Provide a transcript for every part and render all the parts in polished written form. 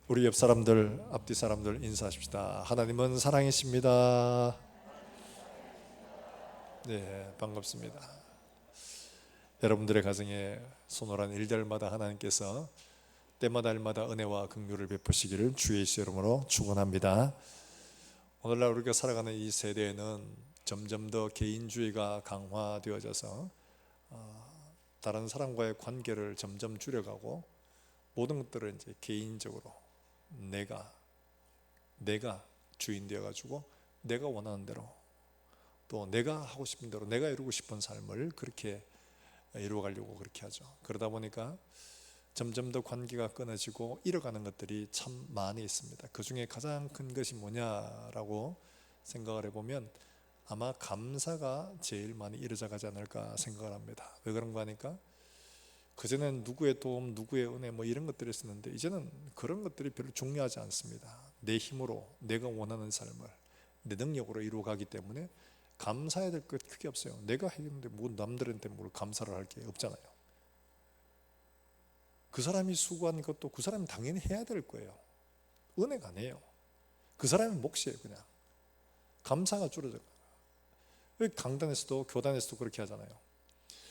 우리 옆 사람들, 앞뒤 사람들 인사하십시다. 하나님은 사랑이십니다. 네, 반갑습니다. 여러분들의 가정에 손오란 일들마다 하나님께서 때마다 일마다 은혜와 긍휼을 베푸시기를 주의 이름으로 축원합니다. 오늘날 우리가 살아가는 이 세대에는 점점 더 개인주의가 강화되어져서 다른 사람과의 관계를 점점 줄여가고 모든 것들을 이제 개인적으로 내가 주인 되어가지고 내가 원하는 대로 또 내가 하고 싶은 대로 내가 이루고 싶은 삶을 그렇게 이루어가려고 그렇게 하죠. 그러다 보니까 점점 더 관계가 끊어지고 잃어가는 것들이 참 많이 있습니다. 그 중에 가장 큰 것이 뭐냐라고 생각을 해보면 아마 감사가 제일 많이 이루어져 가지 않을까 생각을 합니다. 왜 그런가 하니까 그전엔 누구의 도움, 누구의 은혜 뭐 이런 것들이 있었는데 이제는 그런 것들이 별로 중요하지 않습니다. 내 힘으로 내가 원하는 삶을 내 능력으로 이루어가기 때문에 감사해야 될 것 크게 없어요. 내가 했는데 뭐 남들한테 뭘 감사를 할 게 없잖아요. 그 사람이 수고한 것도 그 사람이 당연히 해야 될 거예요. 은혜가 아니에요. 그 사람의 몫이에요. 그냥 감사가 줄어져요. 강단에서도 교단에서도 그렇게 하잖아요.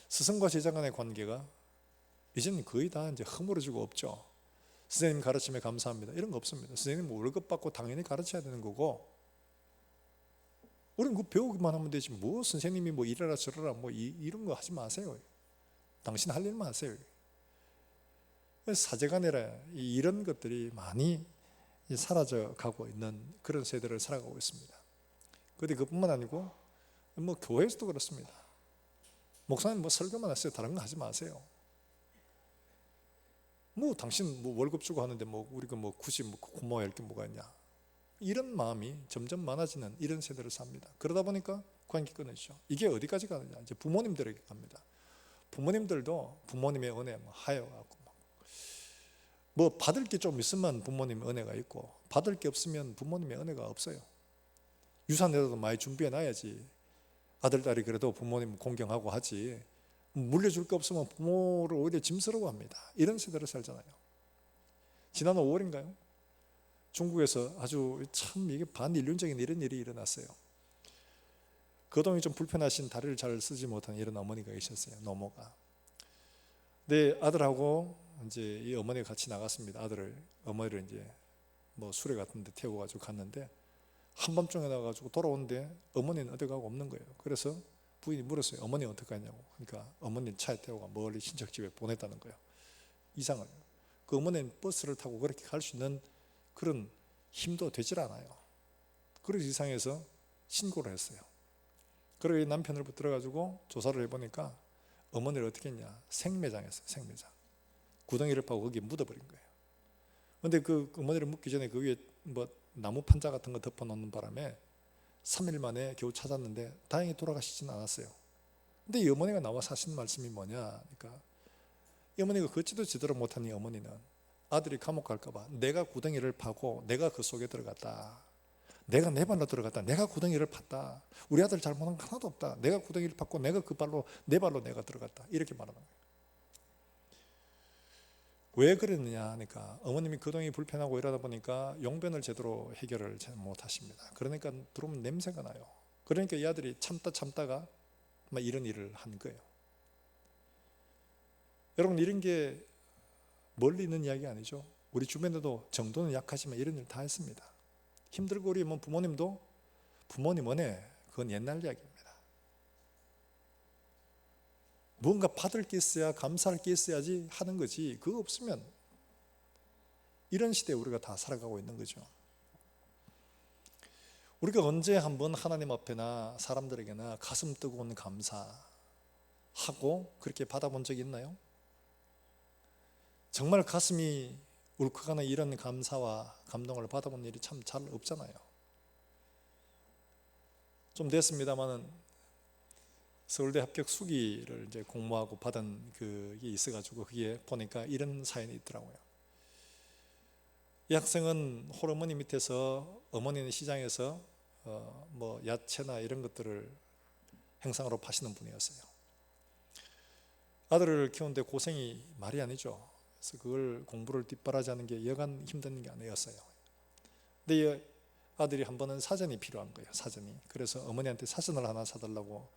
스승과 제자 간의 관계가 이제는 거의 다 이제 허물어지고 없죠. 선생님 가르침에 감사합니다 이런 거 없습니다. 선생님 월급 받고 당연히 가르쳐야 되는 거고 우리는 그 배우기만 하면 되지 뭐 선생님이 뭐 이래라 저래라 뭐 이런 거 하지 마세요. 당신 할 일만 하세요. 사제간이라 이런 것들이 많이 사라져 가고 있는 그런 세대를 살아가고 있습니다. 그런데 그뿐만 아니고 뭐 교회에서도 그렇습니다. 목사님 뭐 설교만 하세요. 다른 거 하지 마세요. 뭐 당신 뭐 월급 주고 하는데 뭐 우리가 뭐 굳이 뭐 고마워할 게 뭐가 있냐 이런 마음이 점점 많아지는 이런 세대를 삽니다. 그러다 보니까 관계 끊어지죠. 이게 어디까지 가느냐 이제 부모님들에게 갑니다. 부모님들도 부모님의 은혜 뭐 하여가고 뭐 받을 게 좀 있으면 부모님의 은혜가 있고 받을 게 없으면 부모님의 은혜가 없어요. 유산이라도 많이 준비해 놔야지 아들 딸이 그래도 부모님 공경하고 하지 물려줄 게 없으면 부모를 오히려 짐스러워합니다. 이런 세대를 살잖아요. 지난 5월인가요? 중국에서 아주 참 이게 반인륜적인 이런 일이 일어났어요. 거동이 좀 불편하신 다리를 잘 쓰지 못한 이런 어머니가 계셨어요. 노모가. 근데 아들하고 이제 이 어머니가 같이 나갔습니다. 어머니를 이제 뭐 수레 같은 데 태워 가지고 갔는데 한밤중에 나가지고 돌아오는데 어머니는 어디 가고 없는 거예요. 그래서 부인이 물었어요. 어머니 어떻게 하냐고. 그러니까 어머니는 차에 태우고 멀리 친척집에 보냈다는 거예요. 이상을. 그 어머니는 버스를 타고 그렇게 갈 수 있는 그런 힘도 되질 않아요. 그래서 이상해서 신고를 했어요. 그리고 남편을 붙들어가지고 조사를 해보니까 어머니를 어떻게 했냐. 생매장했어요. 생매장. 구덩이를 파고 거기에 묻어버린 거예요. 그런데 그 어머니를 묻기 전에 그 위에 뭐 나무 판자 같은 거 덮어놓는 바람에 3일 만에 겨우 찾았는데 다행히 돌아가시지는 않았어요. 근데 이 어머니가 나와서 하신 말씀이 뭐냐 그러니까 이 어머니가 걷지도 제대로 못한 이 어머니는 아들이 감옥 갈까봐 내가 구덩이를 파고 내가 그 속에 들어갔다. 내가 내 발로 들어갔다. 내가 구덩이를 팠다. 우리 아들 잘못한 거 하나도 없다. 내가 구덩이를 팠고 내가 그 발로 내 발로 내가 들어갔다. 이렇게 말하는 거예요. 왜 그랬느냐 하니까 어머님이 그동이 불편하고 이러다 보니까 용변을 제대로 해결을 잘 못하십니다. 그러니까 들어오면 냄새가 나요. 그러니까 이 아들이 참다가 막 이런 일을 한 거예요. 여러분 이런 게 멀리 있는 이야기 아니죠. 우리 주변에도 정도는 약하지만 이런 일 다 했습니다. 힘들고 우리 부모님도 부모님 은혜 그건 옛날 이야기입니다. 뭔가 받을 게 있어야 감사할 게 있어야지 하는 거지 그거 없으면 이런 시대에 우리가 다 살아가고 있는 거죠. 우리가 언제 한번 하나님 앞에나 사람들에게나 가슴 뜨거운 감사하고 그렇게 받아본 적이 있나요? 정말 가슴이 울컥하는 이런 감사와 감동을 받아본 일이 참 잘 없잖아요. 좀 됐습니다만은 서울대 합격 수기를 이제 공모하고 받은 그게 있어가지고 그게 보니까 이런 사연이 있더라고요. 이 학생은 홀어머니 밑에서 어머니는 시장에서 뭐 야채나 이런 것들을 행상으로 파시는 분이었어요. 아들을 키우는데 고생이 말이 아니죠. 그래서 그걸 공부를 뒷바라지하는 게 여간 힘든 게 아니었어요. 근데 이 아들이 한 번은 사전이 필요한 거예요. 사전이. 그래서 어머니한테 사전을 하나 사달라고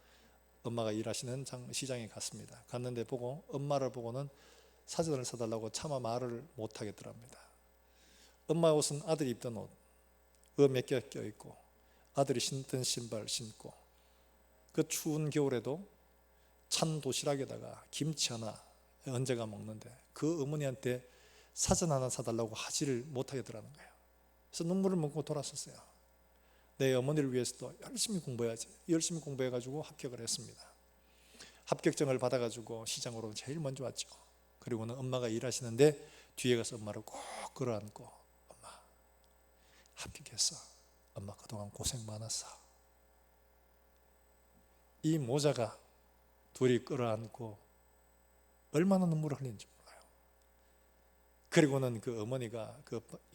엄마가 일하시는 시장에 갔습니다. 갔는데 보고 엄마를 보고는 사전을 사달라고 차마 말을 못 하겠더랍니다. 엄마 옷은 아들이 입던 옷, 몇 개 껴있고 아들이 신던 신발 신고 그 추운 겨울에도 찬 도시락에다가 김치 하나 얹어가 먹는데 그 어머니한테 사전 하나 사달라고 하지를 못하겠더라는 거예요. 그래서 눈물을 먹고 돌아섰어요. 내 어머니를 위해서도 열심히 공부해야지. 열심히 공부해가지고 합격을 했습니다. 합격증을 받아가지고 시장으로 제일 먼저 왔죠. 그리고는 엄마가 일하시는데 뒤에 가서 엄마를 꼭 끌어안고 엄마 합격했어. 엄마 그동안 고생 많았어. 이 모자가 둘이 끌어안고 얼마나 눈물을 흘리는지 몰라요. 그리고는 그 어머니가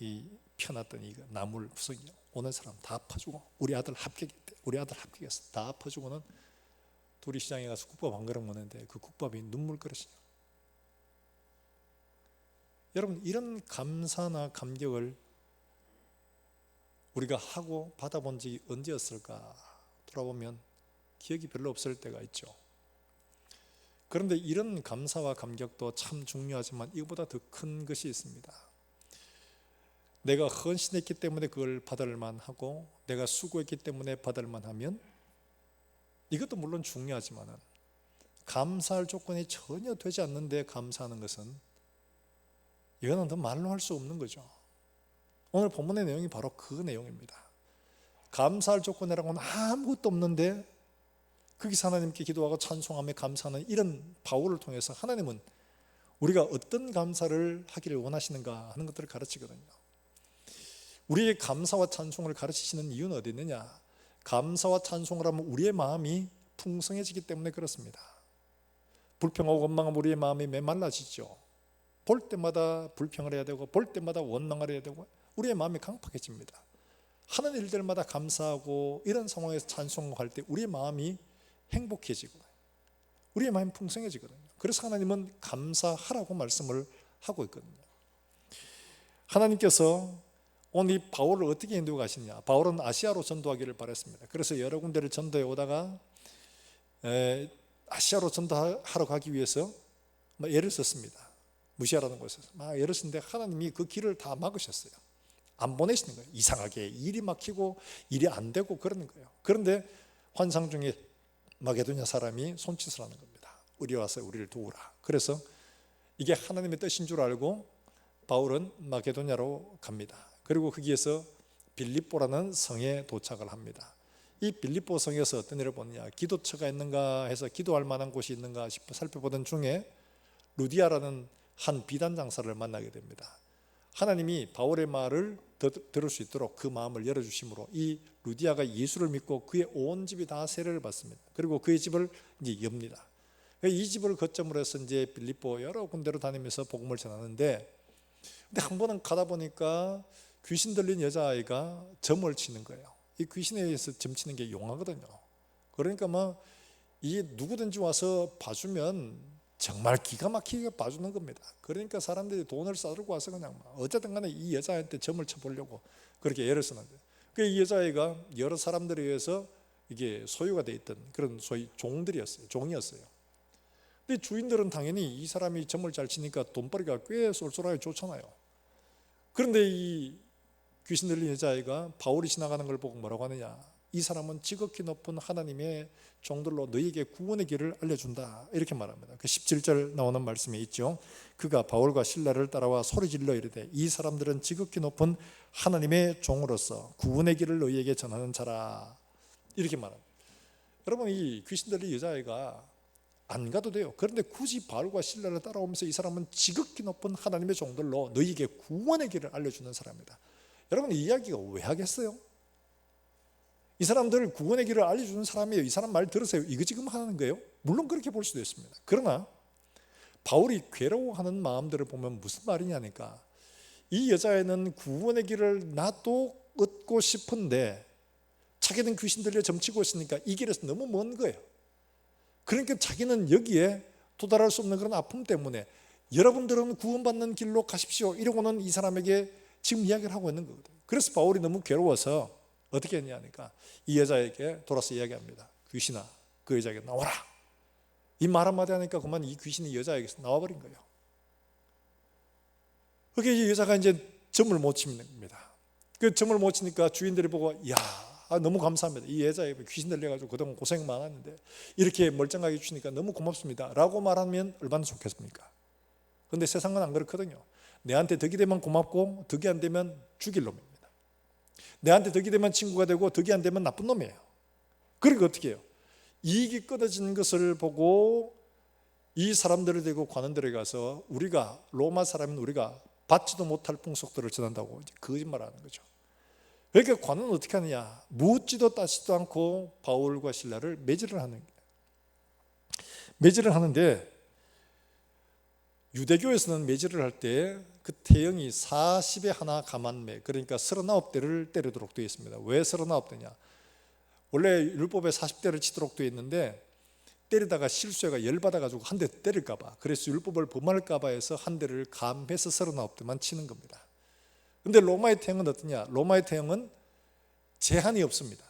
이 펴놨던 이 나물 구석이 오는 사람 다 퍼주고 우리 아들 합격했대. 우리 아들 합격했어. 다 퍼주고는 둘이 시장에 가서 국밥 한 그릇 먹는데 그 국밥이 눈물 그릇이에요. 여러분 이런 감사나 감격을 우리가 하고 받아본 적이 언제였을까 돌아보면 기억이 별로 없을 때가 있죠. 그런데 이런 감사와 감격도 참 중요하지만 이거보다 더 큰 것이 있습니다. 내가 헌신했기 때문에 그걸 받을 만하고 내가 수고했기 때문에 받을 만하면 이것도 물론 중요하지만 감사할 조건이 전혀 되지 않는데 감사하는 것은 이거는 더 말로 할 수 없는 거죠. 오늘 본문의 내용이 바로 그 내용입니다. 감사할 조건이라고는 아무것도 없는데 거기서 하나님께 기도하고 찬송하며 감사하는 이런 바울을 통해서 하나님은 우리가 어떤 감사를 하기를 원하시는가 하는 것들을 가르치거든요. 우리의 감사와 찬송을 가르치시는 이유는 어디 있느냐? 감사와 찬송을 하면 우리의 마음이 풍성해지기 때문에 그렇습니다. 불평하고 원망하면 우리의 마음이 메말라지죠. 볼 때마다 불평을 해야 되고 볼 때마다 원망을 해야 되고 우리의 마음이 강팍해집니다. 하는 일들마다 감사하고 이런 상황에서 찬송할 때 우리의 마음이 행복해지고 우리의 마음이 풍성해지거든요. 그래서 하나님은 감사하라고 말씀을 하고 있거든요. 하나님께서 오늘 이 바울을 어떻게 인도해 가시느냐? 바울은 아시아로 전도하기를 바랬습니다. 그래서 여러 군데를 전도해 오다가 아시아로 전도하러 가기 위해서 애를 썼습니다. 무시하라는 곳에서 막 애를 썼는데 하나님이 그 길을 다 막으셨어요. 안 보내시는 거예요. 이상하게 일이 막히고 일이 안 되고 그러는 거예요. 그런데 환상 중에 마게도냐 사람이 손짓을 하는 겁니다. 우리 와서 우리를 도우라. 그래서 이게 하나님의 뜻인 줄 알고 바울은 마게도냐로 갑니다. 그리고 거기에서 빌립보라는 성에 도착을 합니다. 이 빌립보 성에서 어떤 일을 보느냐? 기도처가 있는가 해서 기도할 만한 곳이 있는가 싶어 살펴보던 중에 루디아라는 한 비단 장사를 만나게 됩니다. 하나님이 바울의 말을 들을 수 있도록 그 마음을 열어주심으로 이 루디아가 예수를 믿고 그의 온 집이 다 세례를 받습니다. 그리고 그의 집을 이제 엽니다. 이 집을 거점으로 해서 이제 빌립보 여러 군데로 다니면서 복음을 전하는데, 근데 한 번은 가다 보니까 귀신 들린 여자아이가 점을 치는 거예요. 이 귀신에 의해서 점 치는 게 용하거든요. 그러니까 이 누구든지 와서 봐주면 정말 기가 막히게 봐주는 겁니다. 그러니까 사람들이 돈을 싸들고 와서 그냥 어쨌든 간에 이 여자한테 점을 쳐보려고 그렇게 애를 쓰는데, 이 여자아이가 여러 사람들에 의해서 이게 소유가 돼 있던 그런 소위 종이었어요. 근데 주인들은 당연히 이 사람이 점을 잘 치니까 돈벌이가 꽤 쏠쏠하게 좋잖아요. 그런데 이 귀신 들린 여자아이가 바울이 지나가는 걸 보고 뭐라고 하느냐? 이 사람은 지극히 높은 하나님의 종들로 너희에게 구원의 길을 알려준다, 이렇게 말합니다. 그 17절 나오는 말씀에 있죠. 그가 바울과 실라를 따라와 소리질러 이르되 이 사람들은 지극히 높은 하나님의 종으로서 구원의 길을 너희에게 전하는 자라, 이렇게 말합니다. 여러분, 이 귀신 들린 여자아이가 안 가도 돼요. 그런데 굳이 바울과 실라를 따라오면서 이 사람은 지극히 높은 하나님의 종들로 너희에게 구원의 길을 알려주는 사람입니다. 여러분, 이 이야기가 왜 하겠어요? 이 사람들 구원의 길을 알려주는 사람이에요. 이 사람 말 들으세요. 이거 지금 하는 거예요? 물론 그렇게 볼 수도 있습니다. 그러나 바울이 괴로워하는 마음들을 보면 무슨 말이냐니까, 이 여자애는 구원의 길을 나도 얻고 싶은데 자기는 귀신 들려 점치고 있으니까 이 길에서 너무 먼 거예요. 그러니까 자기는 여기에 도달할 수 없는 그런 아픔 때문에 여러분들은 구원받는 길로 가십시오, 이러고는 이 사람에게 지금 이야기를 하고 있는 거거든요. 그래서 바울이 너무 괴로워서 어떻게 했냐니까 이 여자에게 돌아서 이야기합니다. 귀신아, 그 여자에게 나와라. 이 말 한마디 하니까 그만 이 귀신이 여자에게서 나와버린 거예요. 그게 이 여자가 이제 점을 못 칩니다. 그 점을 못 치니까 주인들이 보고, 이야, 너무 감사합니다. 이 여자에게 귀신 들려가지고 그동안 고생 많았는데 이렇게 멀쩡하게 주시니까 너무 고맙습니다 라고 말하면 얼마나 좋겠습니까? 근데 세상은 안 그렇거든요. 내한테 덕이 되면 고맙고 덕이 안 되면 죽일 놈입니다. 내한테 덕이 되면 친구가 되고 덕이 안 되면 나쁜 놈이에요. 그러니까 어떻게 해요? 이익이 끊어진 것을 보고 이 사람들을 데리고 관원들에 가서 우리가 로마 사람인 우리가 받지도 못할 풍속들을 전한다고 거짓말하는 거죠. 그러니까 관원은 어떻게 하느냐? 묻지도 따지도 않고 바울과 실라를 매질을 하는 거예요. 매질을 하는데 유대교에서는 매질을 할 때 그 태형이 40에 하나 감한매, 그러니까 39대를 때리도록 되어 있습니다. 왜 39대냐? 원래 율법에 40대를 치도록 되어 있는데 때리다가 실수해가 열받아가지고 한 대 때릴까 봐, 그래서 율법을 범할까 봐 해서 한 대를 감해서 39대만 치는 겁니다. 근데 로마의 태형은 어떠냐? 로마의 태형은 제한이 없습니다.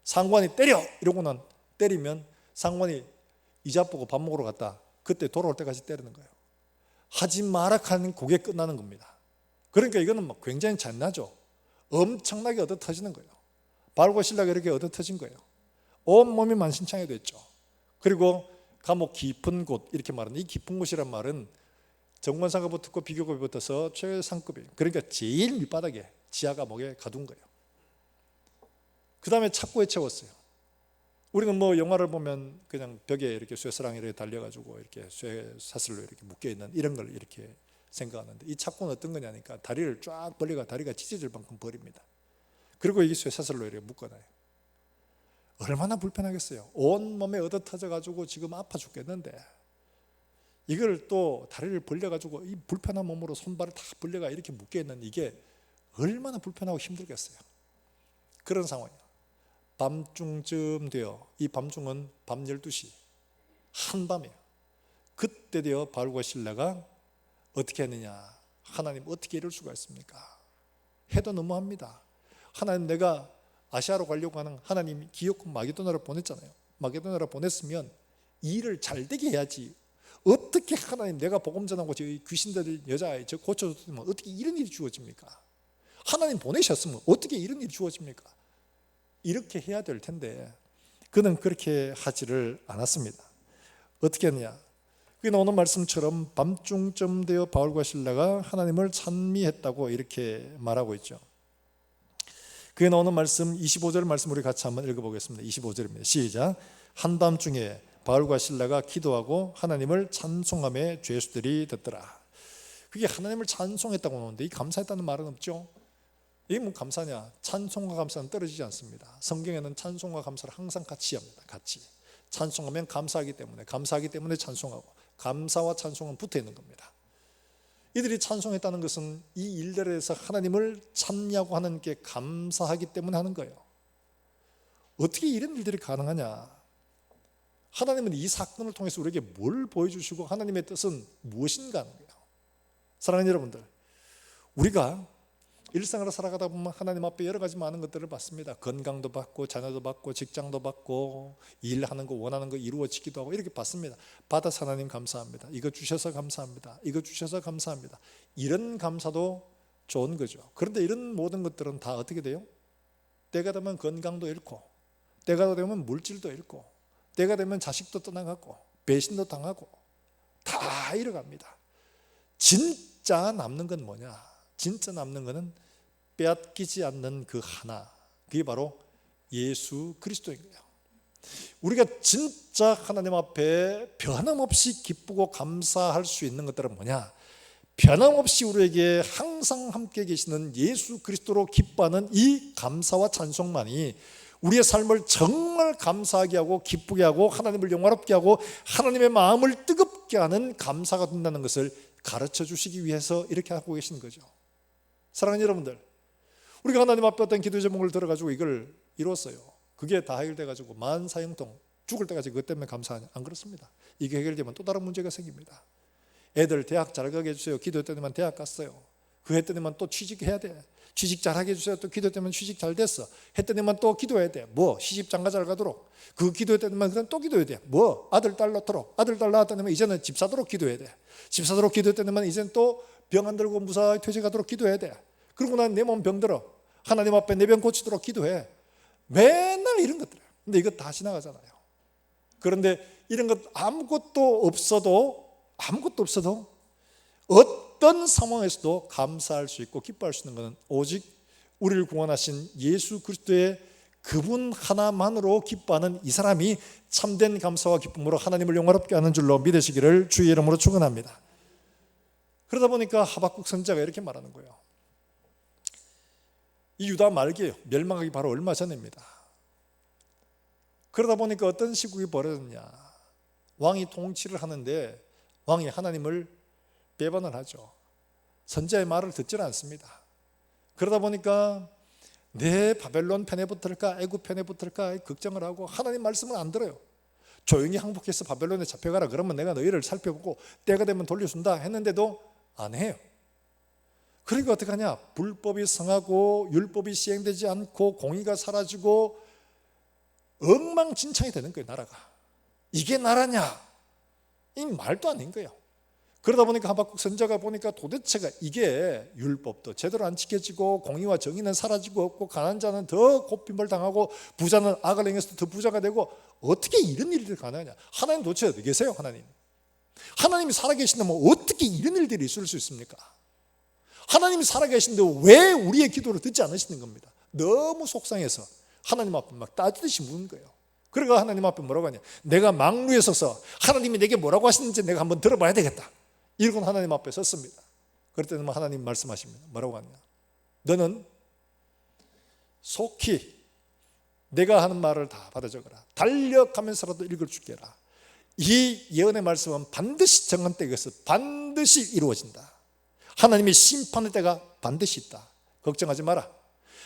상관이 때려! 이러고는 때리면 상관이 이자 보고 밥 먹으러 갔다, 그때 돌아올 때까지 때리는 거예요. 하지 마라 하는 그게 끝나는 겁니다. 그러니까 이거는 막 굉장히 잔인하죠. 엄청나게 얻어 터지는 거예요. 바울과 실라가 이렇게 얻어 터진 거예요. 온몸이 만신창이 됐죠. 그리고 감옥 깊은 곳, 이렇게 말하는 이 깊은 곳이란 말은 정관사가 붙었고 비교급이 붙어서 최상급이에요. 그러니까 제일 밑바닥에 지하 감옥에 가둔 거예요. 그 다음에 착고에 채웠어요. 우리는 뭐 영화를 보면 그냥 벽에 이렇게 쇠사랑이 이렇게 달려가지고 이렇게 쇠사슬로 이렇게 묶여 있는 이런 걸 이렇게 생각하는데, 이 착고는 어떤 거냐니까 다리를 쫙 벌리가 다리가 찢어질 만큼 벌립니다. 그리고 이게 쇠사슬로 이렇게 묶어놔요. 얼마나 불편하겠어요. 온 몸에 얻어 터져가지고 지금 아파 죽겠는데 이걸 또 다리를 벌려가지고 이 불편한 몸으로 손발을 다 벌려가 이렇게 묶여있는 이게 얼마나 불편하고 힘들겠어요. 그런 상황이에요. 밤중쯤 되어, 이 밤중은 밤 12시 한밤이에요. 그때 되어 바울과 실라가 어떻게 했느냐? 하나님 어떻게 이럴 수가 있습니까? 해도 너무합니다. 하나님, 내가 아시아로 가려고 하는 하나님이 기어코 마게도나를 보냈잖아요. 마게도나를 보냈으면 일을 잘 되게 해야지. 어떻게 하나님, 내가 복음 전하고 저 귀신들 여자애 저 고쳐줬으면 어떻게 이런 일이 주어집니까? 하나님 보내셨으면 어떻게 이런 일이 주어집니까? 이렇게 해야 될 텐데 그는 그렇게 하지를 않았습니다. 어떻게 했느냐? 그게 나오는 말씀처럼 밤중쯤 되어 바울과 실라가 하나님을 찬미했다고 이렇게 말하고 있죠. 그게 나오는 말씀 25절 말씀 우리 같이 한번 읽어보겠습니다. 25절입니다. 시작. 한밤중에 바울과 실라가 기도하고 하나님을 찬송하며 죄수들이 듣더라. 그게 하나님을 찬송했다고 나오는데 이 감사했다는 말은 없죠. 이게 뭐 감사냐? 찬송과 감사는 떨어지지 않습니다. 성경에는 찬송과 감사를 항상 같이 합니다. 같이. 찬송하면 감사하기 때문에 찬송하고, 감사와 찬송은 붙어 있는 겁니다. 이들이 찬송했다는 것은 이 일들에서 하나님을 찬미하고 하나님께 감사하기 때문에 하는 거예요. 어떻게 이런 일들이 가능하냐? 하나님은 이 사건을 통해서 우리에게 뭘 보여주시고 하나님의 뜻은 무엇인가 하는 거예요. 사랑하는 여러분들, 우리가 일상으로 살아가다 보면 하나님 앞에 여러 가지 많은 것들을 받습니다. 건강도 받고 자녀도 받고 직장도 받고 일하는 거 원하는 거 이루어지기도 하고 이렇게 받습니다. 받아서 하나님 감사합니다. 이거 주셔서 감사합니다. 이거 주셔서 감사합니다. 이런 감사도 좋은 거죠. 그런데 이런 모든 것들은 다 어떻게 돼요? 때가 되면 건강도 잃고, 때가 되면 물질도 잃고, 때가 되면 자식도 떠나가고 배신도 당하고 다 잃어갑니다. 진짜 남는 건 뭐냐? 진짜 남는 것은 빼앗기지 않는 그 하나, 그게 바로 예수 그리스도인 거예요. 우리가 진짜 하나님 앞에 변함없이 기쁘고 감사할 수 있는 것들은 뭐냐? 변함없이 우리에게 항상 함께 계시는 예수 그리스도로 기뻐하는 이 감사와 찬송만이 우리의 삶을 정말 감사하게 하고 기쁘게 하고 하나님을 영화롭게 하고 하나님의 마음을 뜨겁게 하는 감사가 된다는 것을 가르쳐 주시기 위해서 이렇게 하고 계시는 거죠. 사랑하는 여러분들, 우리가 하나님 앞에 어떤 기도 제목을 들어가지고 이걸 이뤘어요. 그게 다 해결돼가지고 만사형통 죽을 때까지 그것 때문에 감사하냐? 안 그렇습니다. 이게 해결되면 또 다른 문제가 생깁니다. 애들 대학 잘 가게 해주세요. 기도했더니만 대학 갔어요. 그 했더니만 또 취직해야 돼. 취직 잘하게 해주세요. 또 기도했더니만 취직 잘 됐어. 했더니만 또 기도해야 돼. 뭐 시집 장가 잘 가도록. 그 기도했더니만 그다음 또 기도해야 돼. 뭐 아들 딸 낳도록. 아들 딸 낳았더니만 이제는 집 사도록 기도해야 돼. 집 사도록 기도했더니만 이제는 또 병 안 들고 무사히 퇴직하도록 기도해야 돼. 그러고 난 내 몸 병들어. 하나님 앞에 내 병 고치도록 기도해. 맨날 이런 것들. 근데 이거 다 지나가잖아요. 그런데 이런 것 아무것도 없어도 어떤 상황에서도 감사할 수 있고 기뻐할 수 있는 것은 오직 우리를 구원하신 예수 그리스도의 그분 하나만으로 기뻐하는 이 사람이 참된 감사와 기쁨으로 하나님을 영화롭게 하는 줄로 믿으시기를 주의 이름으로 축원합니다. 그러다 보니까 하박국 선지자가 이렇게 말하는 거예요. 이 유다 말기예요. 멸망하기 바로 얼마 전입니다. 그러다 보니까 어떤 시국이 벌어졌냐. 왕이 통치를 하는데 왕이 하나님을 배반을 하죠. 선지자의 말을 듣지는 않습니다. 그러다 보니까 내 바벨론 편에 붙을까 애굽 편에 붙을까 걱정을 하고 하나님 말씀을 안 들어요. 조용히 항복해서 바벨론에 잡혀가라. 그러면 내가 너희를 살펴보고 때가 되면 돌려준다 했는데도 안 해요. 그러니까 어떻게 하냐. 불법이 성하고 율법이 시행되지 않고 공의가 사라지고 엉망진창이 되는 거예요. 나라가. 이게 나라냐? 이 말도 아닌 거예요. 그러다 보니까 하박국 선지자가 보니까 도대체가 이게 율법도 제대로 안 지켜지고 공의와 정의는 사라지고 없고 가난한 자는 더 고침을 당하고 부자는 악을 행해서 더 부자가 되고 어떻게 이런 일들이 가능하냐. 하나님 도대체 어디 계세요? 하나님이 살아계신다면 어떻게 이런 일들이 있을 수 있습니까? 하나님이 살아계신데 왜 우리의 기도를 듣지 않으시는 겁니다. 너무 속상해서 하나님 앞에 막 따지듯이 묻는 거예요. 그러니까 하나님 앞에 뭐라고 하냐. 내가 망루에 서서 하나님이 내게 뭐라고 하시는지 내가 한번 들어봐야 되겠다. 이러고 하나님 앞에 섰습니다. 그럴 때는 하나님 말씀하십니다. 뭐라고 하냐. 너는 속히 내가 하는 말을 다 받아 적어라. 달려가면서라도 읽을 줄게라. 이 예언의 말씀은 반드시 정한 때에서 반드시 이루어진다. 하나님의 심판의 때가 반드시 있다. 걱정하지 마라.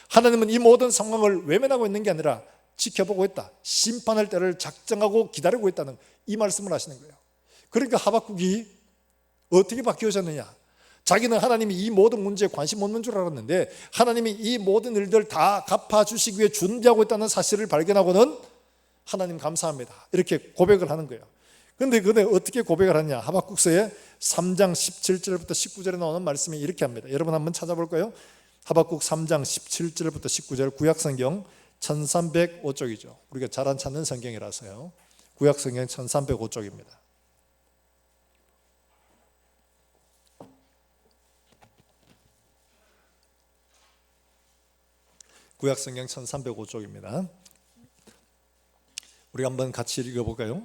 하나님은 이 모든 상황을 외면하고 있는 게 아니라 지켜보고 있다. 심판할 때를 작정하고 기다리고 있다는 이 말씀을 하시는 거예요. 그러니까 하박국이 어떻게 바뀌어졌느냐. 자기는 하나님이 이 모든 문제에 관심 없는 줄 알았는데 하나님이 이 모든 일들 다 갚아주시기 위해 준비하고 있다는 사실을 발견하고는 하나님 감사합니다. 이렇게 고백을 하는 거예요. 그런데 어떻게 고백을 하냐. 하박국서의 3장 17절부터 19절에 나오는 말씀이 이렇게 합니다. 여러분 한번 찾아볼까요? 하박국 3장 17절부터 19절 구약성경 1305쪽이죠. 우리가 잘 안 찾는 성경이라서요. 구약성경 1305쪽입니다. 구약성경 1305쪽입니다. 우리 한번 같이 읽어볼까요?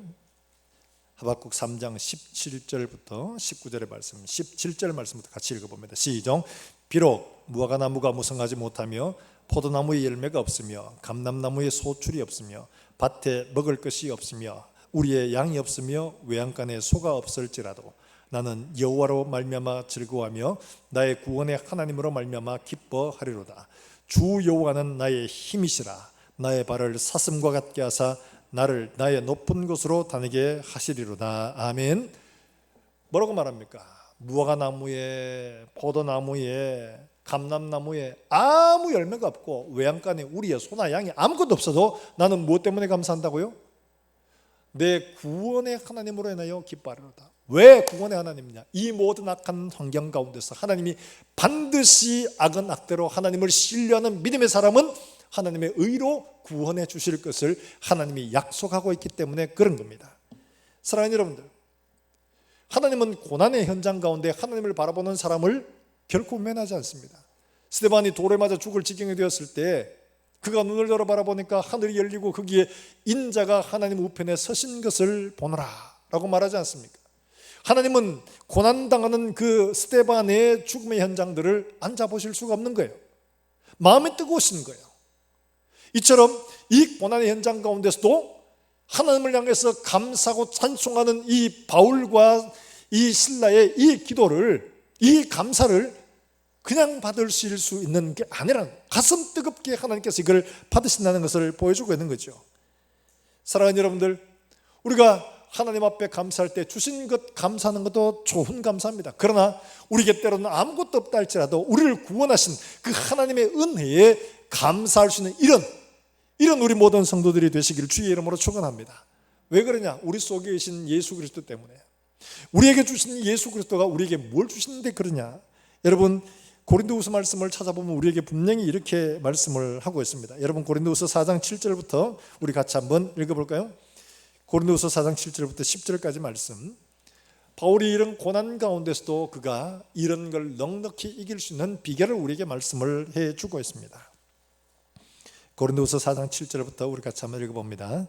하박국 3장 17절부터 19절의 말씀, 17절 말씀부터 같이 읽어봅니다. 시작. 비록 무화과나무가 무성하지 못하며 포도나무에 열매가 없으며 감람나무에 소출이 없으며 밭에 먹을 것이 없으며 우리의 양이 없으며 외양간에 소가 없을지라도 나는 여호와로 말미암아 즐거워하며 나의 구원의 하나님으로 말미암아 기뻐하리로다. 주 여호와는 나의 힘이시라. 나의 발을 사슴과 같게 하사 나를 나의 높은 곳으로 다니게 하시리로다. 아멘. 뭐라고 말합니까? 무화과나무에 포도나무에 감람나무에 아무 열매가 없고 외양간에 우리의 소나 양이 아무것도 없어도 나는 무엇 때문에 감사한다고요? 내 구원의 하나님으로 인하여 기뻐하리로다. 왜 구원의 하나님이냐? 이 모든 악한 환경 가운데서 하나님이 반드시 악은 악대로 하나님을 신뢰하는 믿음의 사람은 하나님의 의로 구원해 주실 것을 하나님이 약속하고 있기 때문에 그런 겁니다. 사랑하는 여러분들, 하나님은 고난의 현장 가운데 하나님을 바라보는 사람을 결코 외면하지 않습니다. 스데반이 돌에 맞아 죽을 지경이 되었을 때 그가 눈을 열어 바라보니까 하늘이 열리고 거기에 인자가 하나님 우편에 서신 것을 보노라 라고 말하지 않습니까? 하나님은 고난당하는 그 스데반의 죽음의 현장들을 앉아보실 수가 없는 거예요. 마음이 뜨거우신 거예요. 이처럼 이 고난의 현장 가운데서도 하나님을 향해서 감사하고 찬송하는 이 바울과 이 실라의 이 기도를, 이 감사를 그냥 받으실 수 있는 게 아니라 가슴 뜨겁게 하나님께서 이걸 받으신다는 것을 보여주고 있는 거죠. 사랑하는 여러분들, 우리가 하나님 앞에 감사할 때 주신 것 감사하는 것도 좋은 감사입니다. 그러나 우리에게 때로는 아무것도 없다 할지라도 우리를 구원하신 그 하나님의 은혜에 감사할 수 있는 이런 우리 모든 성도들이 되시기를 주의 이름으로 축원합니다. 왜 그러냐? 우리 속에 계신 예수 그리스도 때문에. 우리에게 주신 예수 그리스도가 우리에게 뭘 주시는데 그러냐? 여러분, 고린도후서 말씀을 찾아보면 우리에게 분명히 이렇게 말씀을 하고 있습니다. 여러분, 고린도후서 4장 7절부터 우리 같이 한번 읽어볼까요? 고린도후서 4장 7절부터 10절까지 말씀. 바울이 이런 고난 가운데서도 그가 이런 걸 넉넉히 이길 수 있는 비결을 우리에게 말씀을 해주고 있습니다. 고린도후서 4장 7절부터 우리 같이 한번 읽어봅니다.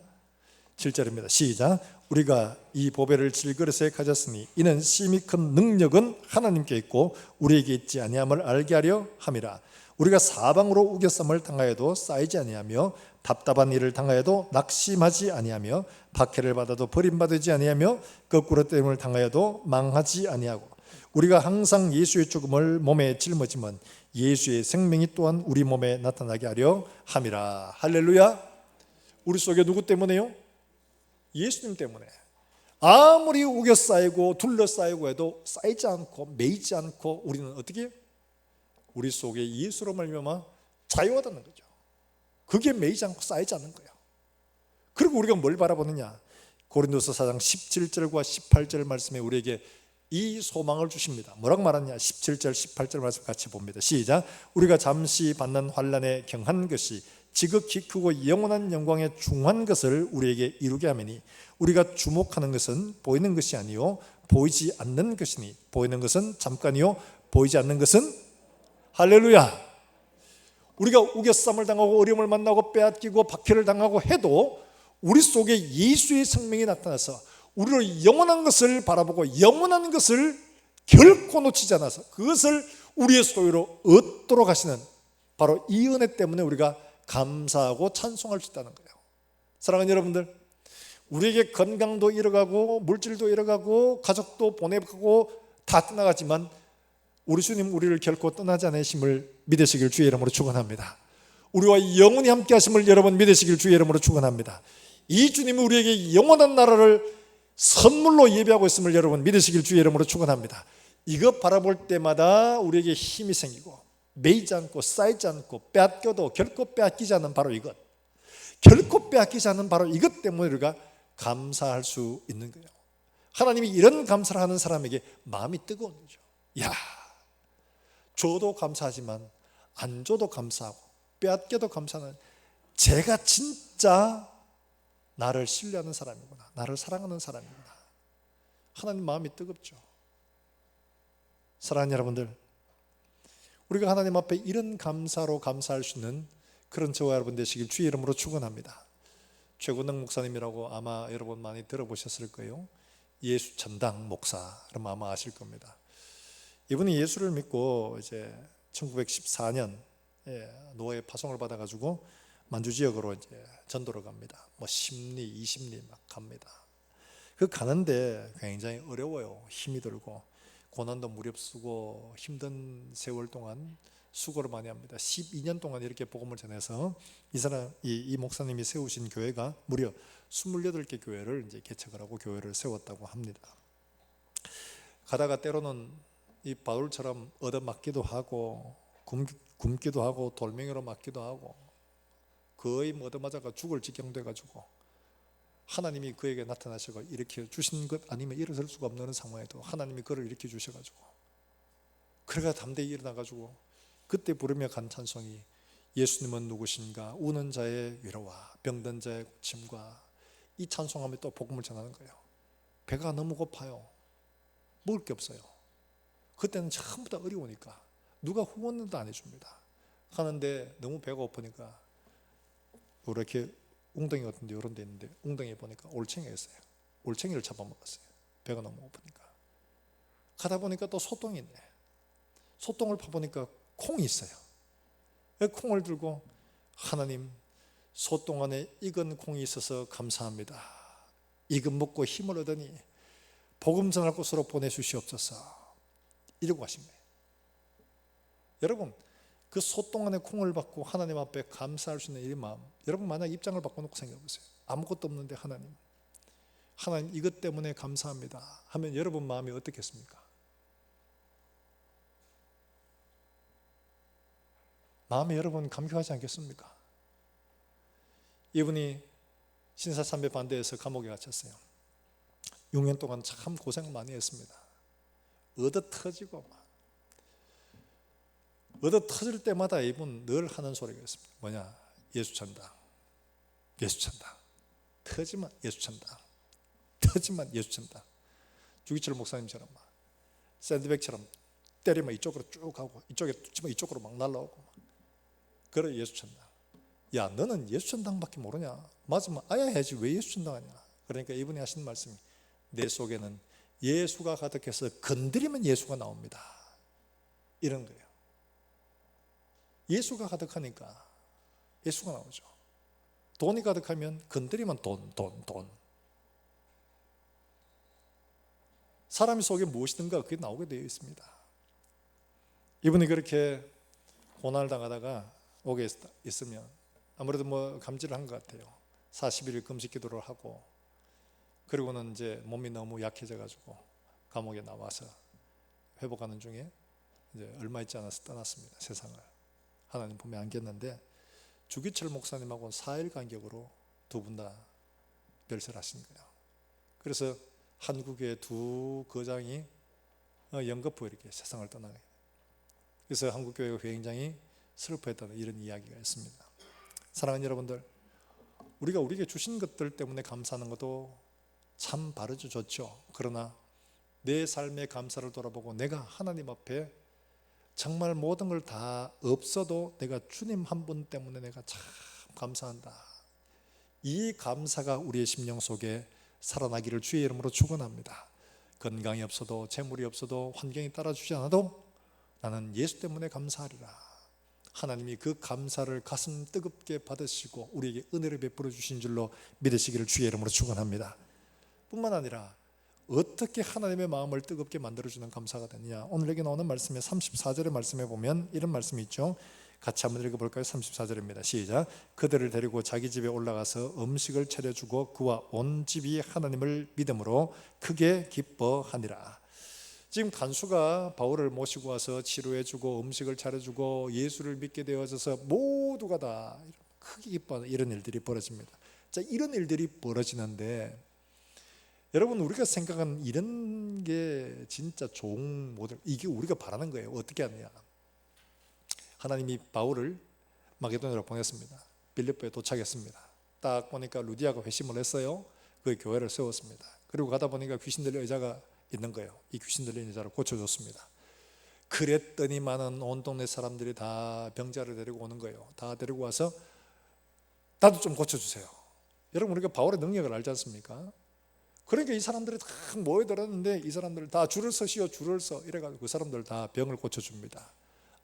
7절입니다. 시작. 우리가 이 보배를 질그릇에 가졌으니 이는 심히 큰 능력은 하나님께 있고 우리에게 있지 아니함을 알게 하려 함이라. 우리가 사방으로 우겨쌈을 당하여도 쌓이지 아니하며 답답한 일을 당하여도 낙심하지 아니하며 박해를 받아도 버림받지 아니하며 거꾸로 때림을 당하여도 망하지 아니하고 우리가 항상 예수의 죽음을 몸에 짊어지면 예수의 생명이 또한 우리 몸에 나타나게 하려 함이라. 할렐루야. 우리 속에 누구 때문에요? 예수님 때문에. 아무리 우겨 쌓이고 둘러싸이고 해도 쌓이지 않고 매이지 않고 우리는 어떻게? 우리 속에 예수로 말미암아 자유하다는 거죠. 그게 매이지 않고 쌓이지 않는 거예요. 그리고 우리가 뭘 바라보느냐? 고린도서 4장 17절과 18절 말씀에 우리에게 이 소망을 주십니다. 뭐라고 말하냐? 17절 18절 말씀 같이 봅니다. 시작. 우리가 잠시 받는 환난에 경한 것이 지극히 크고 영원한 영광에 중한 것을 우리에게 이루게 하매니 우리가 주목하는 것은 보이는 것이 아니요 보이지 않는 것이니 보이는 것은 잠깐이요 보이지 않는 것은 할렐루야. 우리가 우겨쌈을 당하고 어려움을 만나고 빼앗기고 박해를 당하고 해도 우리 속에 예수의 생명이 나타나서 우리로 영원한 것을 바라보고 영원한 것을 결코 놓치지 않아서 그것을 우리의 소유로 얻도록 하시는 바로 이 은혜 때문에 우리가 감사하고 찬송할 수 있다는 거예요. 사랑하는 여러분들, 우리에게 건강도 잃어가고 물질도 잃어가고 가족도 보내고 다 떠나가지만 우리 주님 우리를 결코 떠나지 않으심을 믿으시길 주의 이름으로 축원합니다. 우리와 영원히 함께 하심을 여러분 믿으시길 주의 이름으로 축원합니다. 이 주님이 우리에게 영원한 나라를 선물로 예비하고 있음을 여러분 믿으시길 주의 이름으로 축원합니다. 이것 바라볼 때마다 우리에게 힘이 생기고 매이지 않고 쌓이지 않고 빼앗겨도 결코 빼앗기지 않는 바로 이것, 결코 빼앗기지 않는 바로 이것 때문에 우리가 감사할 수 있는 거예요. 하나님이 이런 감사를 하는 사람에게 마음이 뜨거운 거죠. 야, 줘도 감사하지만 안 줘도 감사하고 빼앗겨도 감사하는 제가 진짜 나를 신뢰하는 사람이구나, 나를 사랑하는 사람이구나. 하나님 마음이 뜨겁죠. 사랑하는 여러분들, 우리가 하나님 앞에 이런 감사로 감사할 수 있는 그런 저와 여러분 되시길 주의 이름으로 축원합니다. 최고능 목사님이라고 아마 여러분 많이 들어보셨을 거예요. 예수 전당 목사, 그럼 아마 아실 겁니다. 이분이 예수를 믿고 이제 1914년 노예 파송을 받아가지고 만주 지역으로 이제 전도를 갑니다. 뭐 10리, 20리 막 갑니다. 그 가는데 굉장히 어려워요. 힘이 들고 고난도 무렵쓰고 힘든 세월 동안 수고를 많이 합니다. 12년 동안 이렇게 복음을 전해서 이 목사님이 세우신 교회가 무려 28개 교회를 이제 개척을 하고 교회를 세웠다고 합니다. 가다가 때로는 이 바울처럼 얻어맞기도 하고 굶기도 하고 돌멩이로 맞기도 하고 거의 얻어맞아가 죽을 지경 돼가지고 하나님이 그에게 나타나셔서 일으켜 주신 것 아니면 일어설 수가 없는 상황에도 하나님이 그를 일으켜 주셔가지고 그래가 담대히 일어나가지고 그때 부르며 간 찬송이 예수님은 누구신가 우는 자의 위로와 병든 자의 고침과 이 찬송하며 또 복음을 전하는 거예요. 배가 너무 고파요. 먹을 게 없어요. 그때는 전부 다 어려우니까 누가 후원도 안 해줍니다. 하는데 너무 배가 고프니까 이렇게 웅덩이 같은 데 이런 데 있는데 웅덩이에 보니까 올챙이가 있어요. 올챙이를 잡아먹었어요. 배가 너무 고프니까. 가다 보니까 또 소똥이 있네. 소똥을 파보니까 콩이 있어요. 콩을 들고 하나님 소똥 안에 익은 콩이 있어서 감사합니다. 익은 먹고 힘을 얻으니 복음 전할 곳으로 보내주시옵소서 이러고 하신 거예요. 여러분 그 소똥 안에 콩을 받고 하나님 앞에 감사할 수 있는 이 마음, 여러분 만약 입장을 바꿔놓고 생각해보세요. 아무것도 없는데 하나님 하나님 이것 때문에 감사합니다 하면 여러분 마음이 어떻겠습니까? 마음이 여러분 감격하지 않겠습니까? 이분이 신사참배 반대해서 감옥에 갇혔어요. 6년 동안 참 고생 많이 했습니다. 얻어 터지고 얻어 터질 때마다 이분 늘 하는 소리가 있습니다. 뭐냐? 예수 찬다, 예수 찬다. 터지면 예수 찬다, 터지면 예수 찬다. 주기철 목사님처럼 막 샌드백처럼 때리면 이쪽으로 쭉 가고 이쪽에 툭치면 이쪽으로 막 날라오고 막. 그래 예수 찬다. 야 너는 예수 찬당밖에 모르냐? 맞으면 아야 해야지 왜 예수 찬당하냐? 그러니까 이분이 하신 말씀이 내 속에는 예수가 가득해서 건드리면 예수가 나옵니다. 이런 거예요. 예수가 가득하니까 예수가 나오죠. 돈이 가득하면 건드리면 돈. 사람 속에 무엇이든가 그게 나오게 되어 있습니다. 이분이 그렇게 고난을 당하다가 옥에 있으면 아무래도 뭐 감지를 한 것 같아요. 40일 금식 기도를 하고 그리고는 이제 몸이 너무 약해져 가지고 감옥에 나와서 회복하는 중에 이제 얼마 있지 않아서 떠났습니다. 세상을 하나님 품에 안겼는데 주기철 목사님하고 4일 간격으로 두 분 다 별세하신 거예요. 그래서 한국의 두 거장이 연거푸 이렇게 세상을 떠나게 돼요. 그래서 한국교회 회장이 슬퍼했다는 이런 이야기가 있습니다. 사랑하는 여러분들, 우리가 우리에게 주신 것들 때문에 감사하는 것도 참 바르죠, 좋죠. 그러나 내 삶의 감사를 돌아보고 내가 하나님 앞에 정말 모든 걸 다 없어도 내가 주님 한 분 때문에 내가 참 감사한다. 이 감사가 우리의 심령 속에 살아나기를 주의 이름으로 축원합니다. 건강이 없어도 재물이 없어도 환경이 따라주지 않아도 나는 예수 때문에 감사하리라. 하나님이 그 감사를 가슴 뜨겁게 받으시고 우리에게 은혜를 베풀어 주신 줄로 믿으시기를 주의 이름으로 축원합니다. 뿐만 아니라 어떻게 하나님의 마음을 뜨겁게 만들어주는 감사가 되느냐. 오늘 여기 나오는 말씀에 34절의 말씀에 보면 이런 말씀이 있죠. 같이 한번 읽어볼까요? 34절입니다. 시작. 그들을 데리고 자기 집에 올라가서 음식을 차려주고 그와 온 집이 하나님을 믿음으로 크게 기뻐하니라. 지금 간수가 바울을 모시고 와서 치료해주고 음식을 차려주고 예수를 믿게 되어져서 모두가 다 크게 기뻐하는 이런 일들이 벌어집니다. 자, 이런 일들이 벌어지는데 여러분 우리가 생각하는 이런 게 진짜 좋은 모델, 이게 우리가 바라는 거예요. 어떻게 하느냐. 하나님이 바울을 마게도냐로 보냈습니다. 빌립보에 도착했습니다. 딱 보니까 루디아가 회심을 했어요. 그 교회를 세웠습니다. 그리고 가다 보니까 귀신 들린 의자가 있는 거예요. 이 귀신 들린 의자를 고쳐줬습니다. 그랬더니만은 온 동네 사람들이 다 병자를 데리고 오는 거예요. 다 데리고 와서 나도 좀 고쳐주세요. 여러분 우리가 바울의 능력을 알지 않습니까? 그러니까 이 사람들이 다 모여들었는데 이 사람들 다 줄을 서시오 줄을 서 이래가지고 그 사람들 다 병을 고쳐줍니다.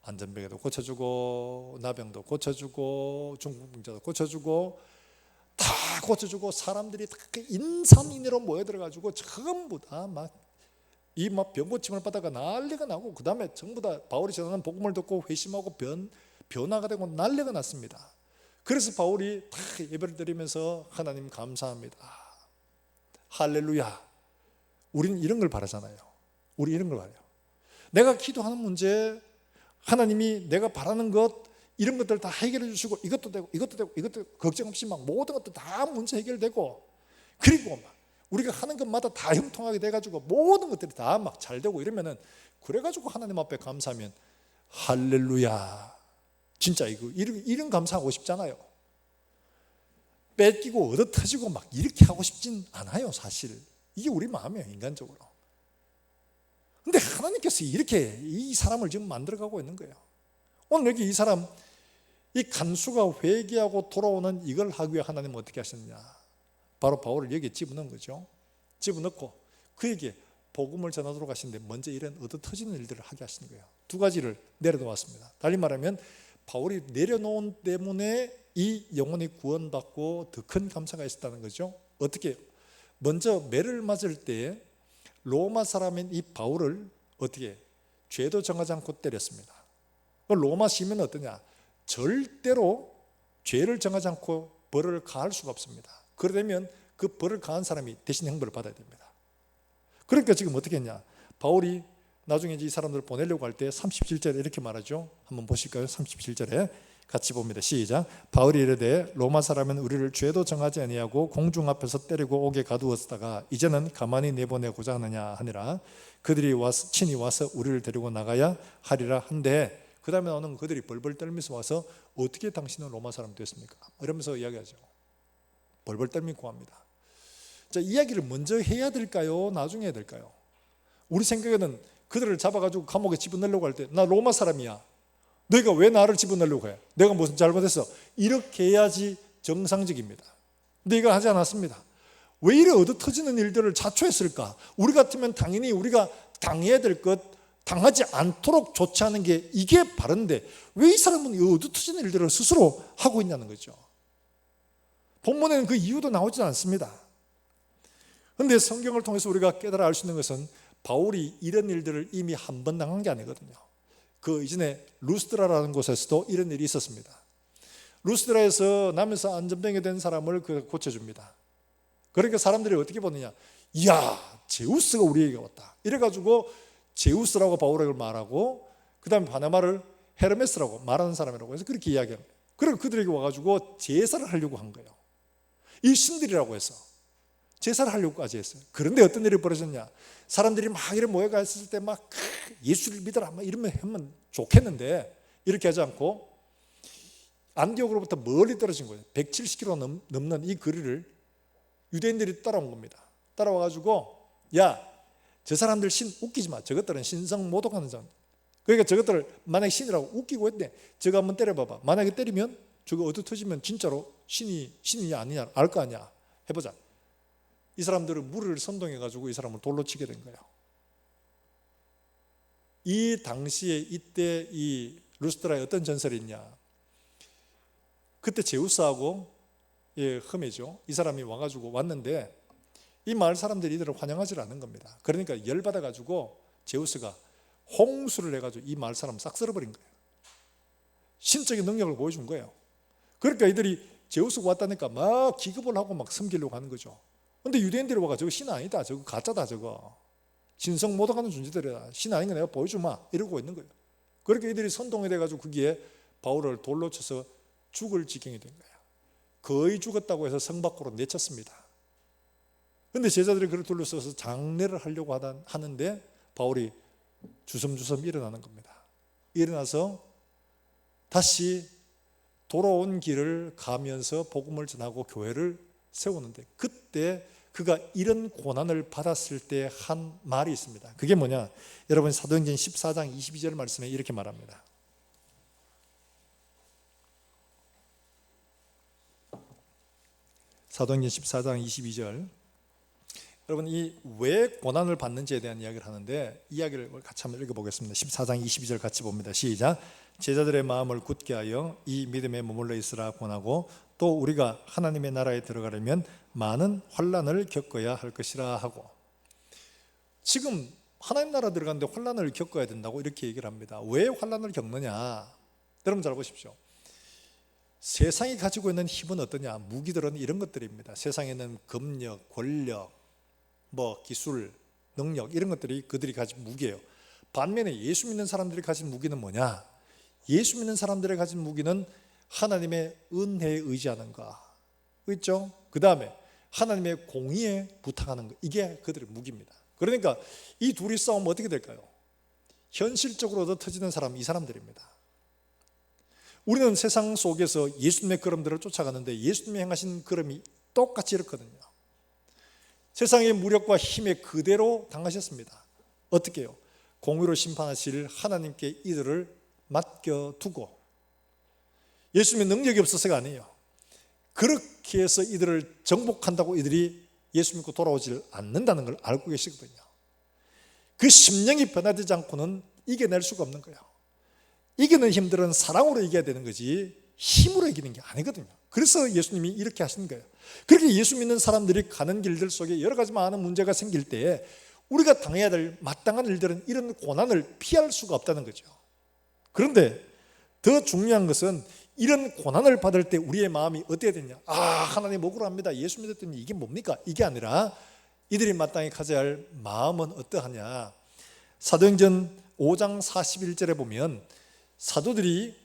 안전병에도 고쳐주고 나병도 고쳐주고 중풍병자도 고쳐주고 다 고쳐주고 사람들이 다 인산인해로 모여들어가지고 전부 다 이 병 고침을 받다가 난리가 나고 그 다음에 전부 다 바울이 전하는 복음을 듣고 회심하고 변화가 되고 난리가 났습니다. 그래서 바울이 다 예배를 드리면서 하나님 감사합니다. 할렐루야. 우리는 이런 걸 바라잖아요. 우리 이런 걸 바라요. 내가 기도하는 문제 하나님이 내가 바라는 것 이런 것들 다 해결해 주시고 이것도 되고 걱정 없이 막 모든 것도 다 문제 해결되고 그리고 막 우리가 하는 것마다 다 형통하게 돼가지고 모든 것들이 다 막 잘 되고 이러면은 그래가지고 하나님 앞에 감사하면 할렐루야. 진짜 이런 감사하고 싶잖아요. 뺏기고 얻어 터지고 막 이렇게 하고 싶진 않아요. 사실 이게 우리 마음이에요. 인간적으로. 근데 하나님께서 이렇게 이 사람을 지금 만들어가고 있는 거예요. 오늘 여기 이 사람 이 간수가 회개하고 돌아오는 이걸 하기 위해 하나님은 어떻게 하셨느냐. 바로 바울을 여기에 집어넣은 거죠. 집어넣고 그에게 복음을 전하도록 하시는데 먼저 이런 얻어 터지는 일들을 하게 하시는 거예요. 두 가지를 내려놓았습니다. 달리 말하면 바울이 내려놓은 때문에 이 영혼이 구원받고 더 큰 감사가 있었다는 거죠. 어떻게? 먼저 매를 맞을 때 로마 사람인 이 바울을 어떻게? 죄도 정하지 않고 때렸습니다. 로마 시민은 어떠냐? 절대로 죄를 정하지 않고 벌을 가할 수가 없습니다. 그러려면 그 벌을 가한 사람이 대신 형벌을 받아야 됩니다. 그러니까 지금 어떻게 했냐, 바울이 나중에 이 사람들을 보내려고 할 때 37절에 이렇게 말하죠. 한번 보실까요? 37절에 같이 봅니다. 시작. 바울이 이르되 로마 사람은 우리를 죄도 정하지 아니하고 공중 앞에서 때리고 옥에 가두었다가 이제는 가만히 내보내고자 하느냐 하니라. 그들이 친히 와서 우리를 데리고 나가야 하리라 한데, 그 다음에 나오는 그들이 벌벌 떨면서 와서 어떻게 당신은 로마 사람 됐습니까? 이러면서 이야기하죠. 벌벌 떨며 구합니다. 자, 이야기를 먼저 해야 될까요? 나중에 해야 될까요? 우리 생각에는 그들을 잡아가지고 감옥에 집어넣으려고 할 때 나 로마 사람이야, 너희가 왜 나를 집어넣으려고 해? 내가 무슨 잘못했어? 이렇게 해야지 정상적입니다. 근데 이걸 하지 않았습니다. 왜 이래 얻어터지는 일들을 자초했을까? 우리 같으면 당연히 우리가 당해야 될 것 당하지 않도록 조치하는 게 이게 바른데 왜 이 사람은 이 얻어터지는 일들을 스스로 하고 있냐는 거죠. 본문에는 그 이유도 나오지 않습니다. 그런데 성경을 통해서 우리가 깨달아 알 수 있는 것은 바울이 이런 일들을 이미 한 번 당한 게 아니거든요. 그 이전에 루스드라라는 곳에서도 이런 일이 있었습니다. 루스드라에서 남에서 안전병이 된 사람을 고쳐줍니다. 그러니까 사람들이 어떻게 보느냐, 이야 제우스가 우리에게 왔다 이래가지고 제우스라고 바울에게 말하고, 그 다음에 바나바를 헤르메스라고 말하는 사람이라고 해서 그렇게 이야기합니다. 그리고 그들에게 와가지고 제사를 하려고 한 거예요. 이 신들이라고 해서 제사를 하려고까지 했어요. 그런데 어떤 일이 벌어졌냐, 사람들이 막 이렇게 모여가 있을 때 막 예수를 믿어라 막 이러면 하면 좋겠는데 이렇게 하지 않고 안디옥으로부터 멀리 떨어진 거예요. 170km 넘는 이 거리를 유대인들이 따라온 겁니다. 따라와가지고 야, 저 사람들 신 웃기지 마. 저것들은 신성 모독하는 사람. 그러니까 저것들을 만약에 신이라고 웃기고 했는데 저거 한번 때려봐봐. 만약에 때리면 저거 얻어터지면 진짜로 신이 아니냐 알 거 아니야. 해보자. 이 사람들은 무리를 선동해가지고 이 사람을 돌로 치게 된 거예요. 이 당시에 이때 이 루스드라에 어떤 전설이 있냐, 그때 제우스하고 흠이죠, 이 사람이 와가지고 왔는데 이 마을 사람들이 이들을 환영하지 않는 겁니다. 그러니까 열받아가지고 제우스가 홍수를 해가지고 이 마을 사람 싹 쓸어버린 거예요. 신적인 능력을 보여준 거예요. 그러니까 이들이 제우스가 왔다니까 막 기겁을 하고 막 섬기려고 하는 거죠. 근데 유대인들이 와가 저거 신 아니다, 저거 가짜다, 저거 신성 모독하는 존재들이다, 신 아닌 거 내가 보여주마 이러고 있는 거예요. 그렇게 이들이 선동이 돼가지고 거기에 바울을 돌로 쳐서 죽을 지경이 된 거예요. 거의 죽었다고 해서 성 밖으로 내쳤습니다. 그런데 제자들이 그를 둘러서서 장례를 하려고 하는데 바울이 주섬주섬 일어나는 겁니다. 일어나서 다시 돌아온 길을 가면서 복음을 전하고 교회를 세우는데, 그때 그가 이런 고난을 받았을 때 한 말이 있습니다. 그게 뭐냐, 여러분 사도행전 14장 22절 말씀에 이렇게 말합니다. 사도행전 14장 22절. 여러분 이 왜 고난을 받는지에 대한 이야기를 하는데 이야기를 같이 한번 읽어보겠습니다. 14장 22절 같이 봅니다. 시작. 제자들의 마음을 굳게 하여 이 믿음에 머물러 있으라 권하고 또 우리가 하나님의 나라에 들어가려면 많은 환난을 겪어야 할 것이라 하고, 지금 하나님 나라 들어가는데 환난을 겪어야 된다고 이렇게 얘기를 합니다. 왜 환난을 겪느냐, 여러분 잘 보십시오. 세상이 가지고 있는 힘은 어떠냐, 무기들은 이런 것들입니다. 세상에는 금력, 권력, 기술, 능력 이런 것들이 그들이 가진 무기예요. 반면에 예수 믿는 사람들이 가진 무기는 뭐냐, 예수 믿는 사람들이 가진 무기는 하나님의 은혜에 의지하는 것 있죠. 그 다음에 하나님의 공의에 부탁하는 것, 이게 그들의 무기입니다. 그러니까 이 둘이 싸우면 어떻게 될까요? 현실적으로 얻어터지는 사람은 이 사람들입니다. 우리는 세상 속에서 예수님의 걸음들을 쫓아가는데 예수님이 행하신 걸음이 똑같이 이렇거든요. 세상의 무력과 힘에 그대로 당하셨습니다. 어떻게 해요? 공의로 심판하실 하나님께 이들을 맡겨두고, 예수님의 능력이 없어서가 아니에요. 그렇게 해서 이들을 정복한다고 이들이 예수 믿고 돌아오질 않는다는 걸 알고 계시거든요. 그 심령이 변화되지 않고는 이겨낼 수가 없는 거예요. 이기는 힘들은 사랑으로 이겨야 되는 거지 힘으로 이기는 게 아니거든요. 그래서 예수님이 이렇게 하신 거예요. 그렇게 예수 믿는 사람들이 가는 길들 속에 여러 가지 많은 문제가 생길 때 우리가 당해야 될 마땅한 일들은 이런 고난을 피할 수가 없다는 거죠. 그런데 더 중요한 것은 이런 고난을 받을 때 우리의 마음이 어떻게 되냐? 아, 하나님 억울합니다. 예수 믿었더니 이게 뭡니까? 이게 아니라 이들이 마땅히 가져야 할 마음은 어떠하냐? 사도행전 5장 41절에 보면 사도들이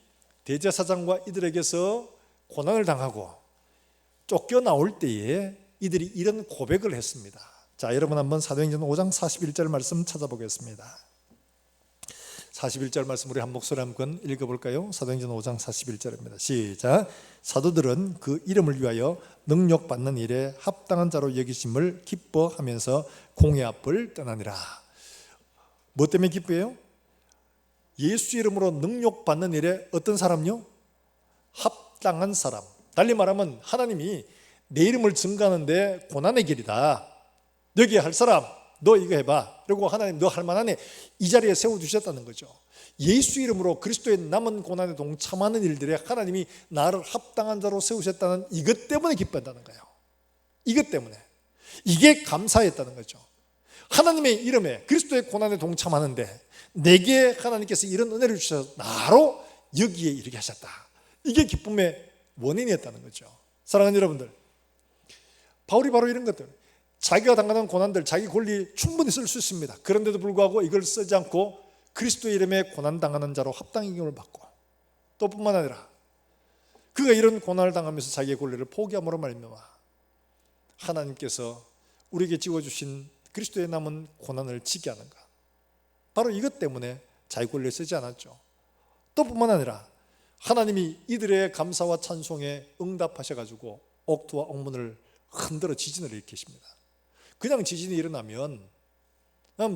대제사장과 이들에게서 고난을 당하고 쫓겨나올 때에 이들이 이런 고백을 했습니다. 자, 여러분 한번 사도행전 5장 41절 말씀 찾아보겠습니다. 41절 말씀 우리 한 목소리 한번 읽어볼까요? 사도행전 5장 41절입니다. 시작. 사도들은 그 이름을 위하여 능력받는 일에 합당한 자로 여기심을 기뻐하면서 공회 앞을 떠나니라. 뭐 때문에 기뻐해요? 예수 이름으로 능력받는 일에 어떤 사람요? 합당한 사람. 달리 말하면 하나님이 내 이름을 증거하는데 고난의 길이다. 여기 할 사람 너 이거 해봐. 그리고 하나님 너 할 만하네. 이 자리에 세워주셨다는 거죠. 예수 이름으로 그리스도의 남은 고난에 동참하는 일들에 하나님이 나를 합당한 자로 세우셨다는 이것 때문에 기뻐한다는 거예요. 이것 때문에. 이게 감사했다는 거죠. 하나님의 이름에 그리스도의 고난에 동참하는데 내게 하나님께서 이런 은혜를 주셔서 나로 여기에 이르게 하셨다. 이게 기쁨의 원인이었다는 거죠. 사랑하는 여러분들, 바울이 바로 이런 것들, 자기가 당하는 고난들, 자기 권리 충분히 쓸 수 있습니다. 그런데도 불구하고 이걸 쓰지 않고 그리스도의 이름에 고난당하는 자로 합당의 기쁨을 받고, 또 뿐만 아니라 그가 이런 고난을 당하면서 자기의 권리를 포기함으로 말미암아 하나님께서 우리에게 지워주신 그리스도의 남은 고난을 지게 하는가, 바로 이것 때문에 자기 권리를 쓰지 않았죠. 또 뿐만 아니라 하나님이 이들의 감사와 찬송에 응답하셔가지고 옥토와 옥문을 흔들어 지진을 일으키십니다. 그냥 지진이 일어나면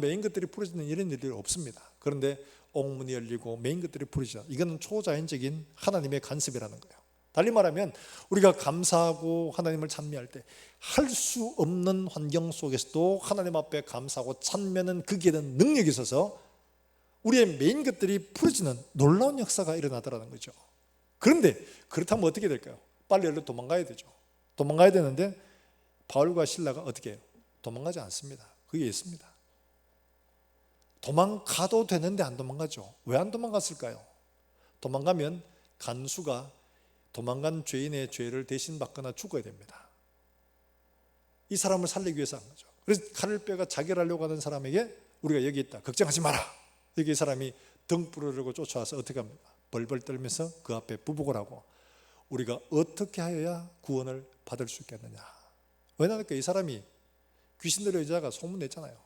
메인 것들이 부러지는 이런 일들이 없습니다. 그런데 옥문이 열리고 메인 것들이 부러지죠. 이거는 초자연적인 하나님의 간섭이라는 거예요. 달리 말하면 우리가 감사하고 하나님을 찬미할 때 할 수 없는 환경 속에서도 하나님 앞에 감사하고 찬미하는 거기에는 능력이 있어서 우리의 메인 것들이 부러지는 놀라운 역사가 일어나더라는 거죠. 그런데 그렇다면 어떻게 될까요? 빨리 얼른 도망가야 되죠. 도망가야 되는데 바울과 실라가 어떻게 해요? 도망가지 않습니다. 그게 있습니다. 도망가도 되는데 안 도망가죠. 왜 안 도망갔을까요? 도망가면 간수가 도망간 죄인의 죄를 대신 받거나 죽어야 됩니다. 이 사람을 살리기 위해서 한 거죠. 그래서 칼을 빼가 자결 하려고 하는 사람에게 우리가 여기 있다, 걱정하지 마라. 여기 이 사람이 등 부르려고 쫓아와서 어떻게 합니까? 벌벌 떨면서 그 앞에 부복을 하고 우리가 어떻게 하여야 구원을 받을 수 있겠느냐. 왜냐하면 이 사람이 귀신들의 여자가 소문냈잖아요.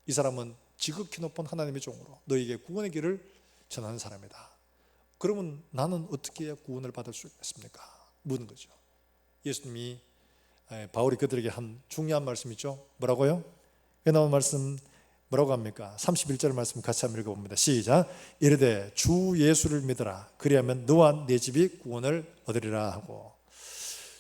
이 사람은 지극히 높은 하나님의 종으로 너에게 구원의 길을 전하는 사람이다. 그러면 나는 어떻게 해야 구원을 받을 수 있겠습니까? 묻는 거죠. 예수님이 바울이 그들에게 한 중요한 말씀이 있죠. 뭐라고요? 그 나온 말씀 뭐라고 합니까? 31절 말씀 같이 한번 읽어봅니다. 시작. 이르되 주 예수를 믿으라. 그리하면 너와 네 집이 구원을 얻으리라 하고,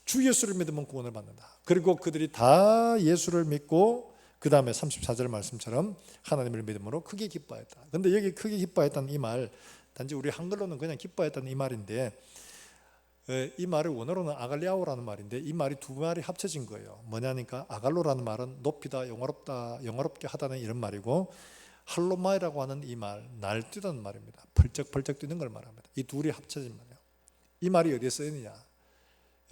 주 예수를 믿으면 구원을 받는다. 그리고 그들이 다 예수를 믿고 그 다음에 34절 말씀처럼 하나님을 믿음으로 크게 기뻐했다. 그런데 여기 크게 기뻐했다는 이 말, 단지 우리 한글로는 그냥 기뻐했다는 이 말인데, 이 말을 원어로는 아갈리아오라는 말인데 이 말이 두 말이 합쳐진 거예요. 뭐냐니까 아갈로라는 말은 높이다, 영화롭다, 영화롭게 하다는 이런 말이고, 할로마이라고 하는 이 말, 날뛰다는 말입니다. 펄쩍펄쩍 뛰는 걸 말합니다. 이 둘이 합쳐진 말이에요. 이 말이 어디에 쓰이느냐?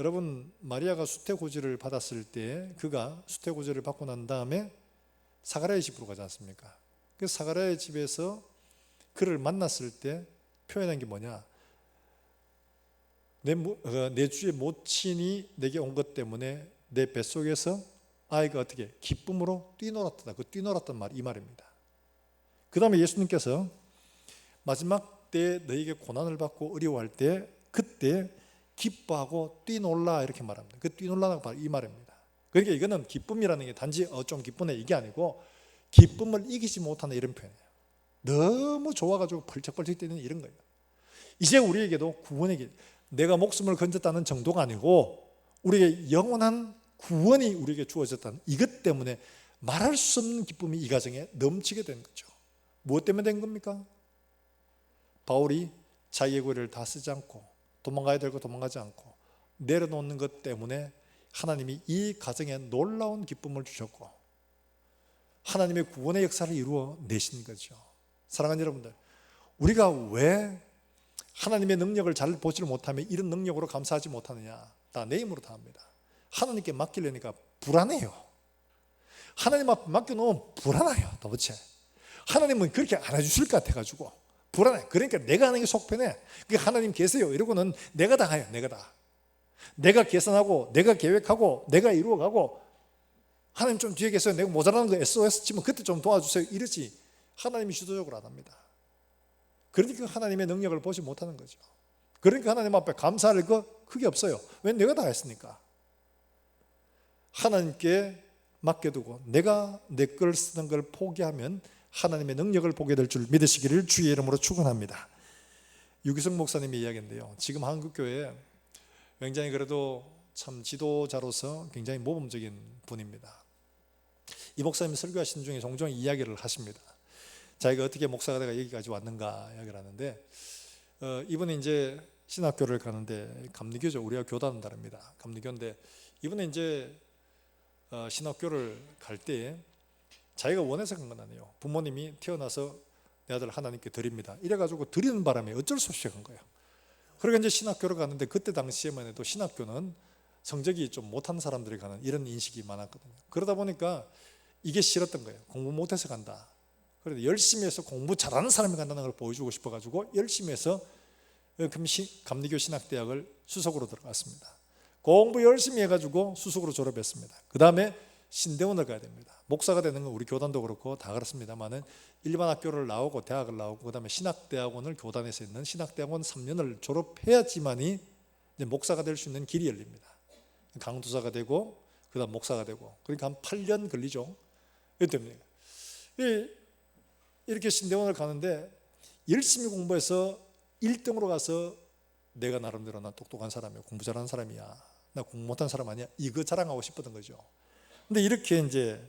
여러분, 마리아가 수태고지를 받았을 때 그가 수태고지를 받고 난 다음에 사가랴의 집으로 가지 않습니까? 그래서 사가랴의 집에서 그를 만났을 때 표현한 게 뭐냐? 내 주의 모친이 내게 온 것 때문에 내 뱃속에서 아이가 어떻게 기쁨으로 뛰놀았다. 그 뛰놀았던 말, 이 말입니다. 그 다음에 예수님께서 마지막 때 너에게 고난을 받고 어려워할 때 그때 기뻐하고 뛰놀라 이렇게 말합니다. 그 뛰놀라가 바로 이 말입니다. 그러니까 이거는 기쁨이라는 게 단지 좀 기쁘네 이게 아니고 기쁨을 이기지 못하는 이런 표현이에요. 너무 좋아가지고 펄쩍펄쩍 뛰는 이런 거예요. 이제 우리에게도 구원의 길, 내가 목숨을 건졌다는 정도가 아니고 우리에게 영원한 구원이 우리에게 주어졌다는 이것 때문에 말할 수 없는 기쁨이 이 가정에 넘치게 된 거죠. 무엇 때문에 된 겁니까? 바울이 자기의 권리를 다 쓰지 않고 도망가야 되고 도망가지 않고 내려놓는 것 때문에 하나님이 이 가정에 놀라운 기쁨을 주셨고 하나님의 구원의 역사를 이루어 내신 거죠. 사랑하는 여러분들, 우리가 왜 하나님의 능력을 잘 보지를 못하면 이런 능력으로 감사하지 못하느냐? 다 내 힘으로 다 합니다. 하나님께 맡기려니까 불안해요. 하나님 앞에 맡겨놓으면 불안해요. 도대체 하나님은 그렇게 안 해주실 것 같아가지고 불안해. 그러니까 내가 하는 게 속편해. 하나님 계세요 이러고는 내가 다 해요. 내가 다. 내가 계산하고 내가 계획하고 내가 이루어가고, 하나님 좀 뒤에 계세요. 내가 모자라는 거 SOS 치면 그때 좀 도와주세요 이러지, 하나님이 주도적으로 안 합니다. 그러니까 하나님의 능력을 보지 못하는 거죠. 그러니까 하나님 앞에 감사할 거 크게 없어요. 왜? 내가 다 했으니까. 하나님께 맡겨두고 내가 내 걸 쓰는 걸 포기하면 하나님의 능력을 보게 될 줄 믿으시기를 주의 이름으로 축원합니다. 유기성 목사님의 이야기인데요, 지금 한국교회에 굉장히 그래도 참 지도자로서 굉장히 모범적인 분입니다. 이 목사님 설교하시는 중에 종종 이야기를 하십니다. 자기가 어떻게 목사가 돼가 여기까지 왔는가 이야기를 하는데, 이분이 이제 신학교를 가는데, 감리교죠. 우리가 교단은 다릅니다. 감리교인데 이분은 이제 신학교를 갈 때 자기가 원해서 간 건 아니에요. 부모님이 태어나서 내 아들 하나님께 드립니다 이래가지고 드리는 바람에 어쩔 수 없이 간 거예요. 그러니까 이제 신학교를 갔는데, 그때 당시에만 해도 신학교는 성적이 좀 못한 사람들이 가는 이런 인식이 많았거든요. 그러다 보니까 이게 싫었던 거예요. 공부 못해서 간다. 그래서 열심히 해서 공부 잘하는 사람이 간다는 걸 보여주고 싶어가지고 열심히 해서 감리교 신학대학을 수석으로 들어갔습니다. 공부 열심히 해가지고 수석으로 졸업했습니다. 그 다음에 신대원을 가야 됩니다. 목사가 되는 건 우리 교단도 그렇고 다 그렇습니다만은, 일반 학교를 나오고 대학을 나오고 그 다음에 신학대학원을 교단에서 있는 신학대학원 3년을 졸업해야지만이 이제 목사가 될 수 있는 길이 열립니다. 강도사가 되고 그 다음 목사가 되고, 그러니까 한 8년 걸리죠. 이렇게 됩니다. 이렇게 신대원을 가는데 열심히 공부해서 1등으로 가서 내가 나름대로 나 똑똑한 사람이야, 공부 잘하는 사람이야, 나 공부 못한 사람 아니야, 이거 자랑하고 싶었던 거죠. 근데 이렇게 이제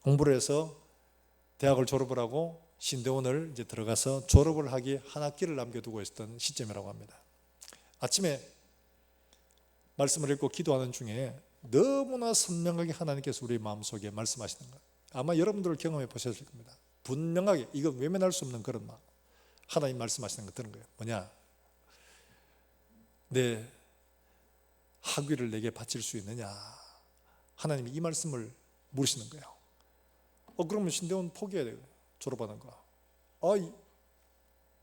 공부를 해서 대학을 졸업을 하고 신대원을 이제 들어가서 졸업을 하기 한 학기를 남겨두고 있었던 시점이라고 합니다. 아침에 말씀을 읽고 기도하는 중에 너무나 선명하게 하나님께서 우리 마음속에 말씀하시는 것, 아마 여러분들 경험해 보셨을 겁니다. 분명하게 이거 외면할 수 없는 그런 마음, 하나님 말씀하시는 거 들은 거예요. 뭐냐? 내 학위를 내게 바칠 수 있느냐? 하나님이 이 말씀을 물으시는 거예요. 그러면 신대원 포기해야 돼요. 졸업하는 거.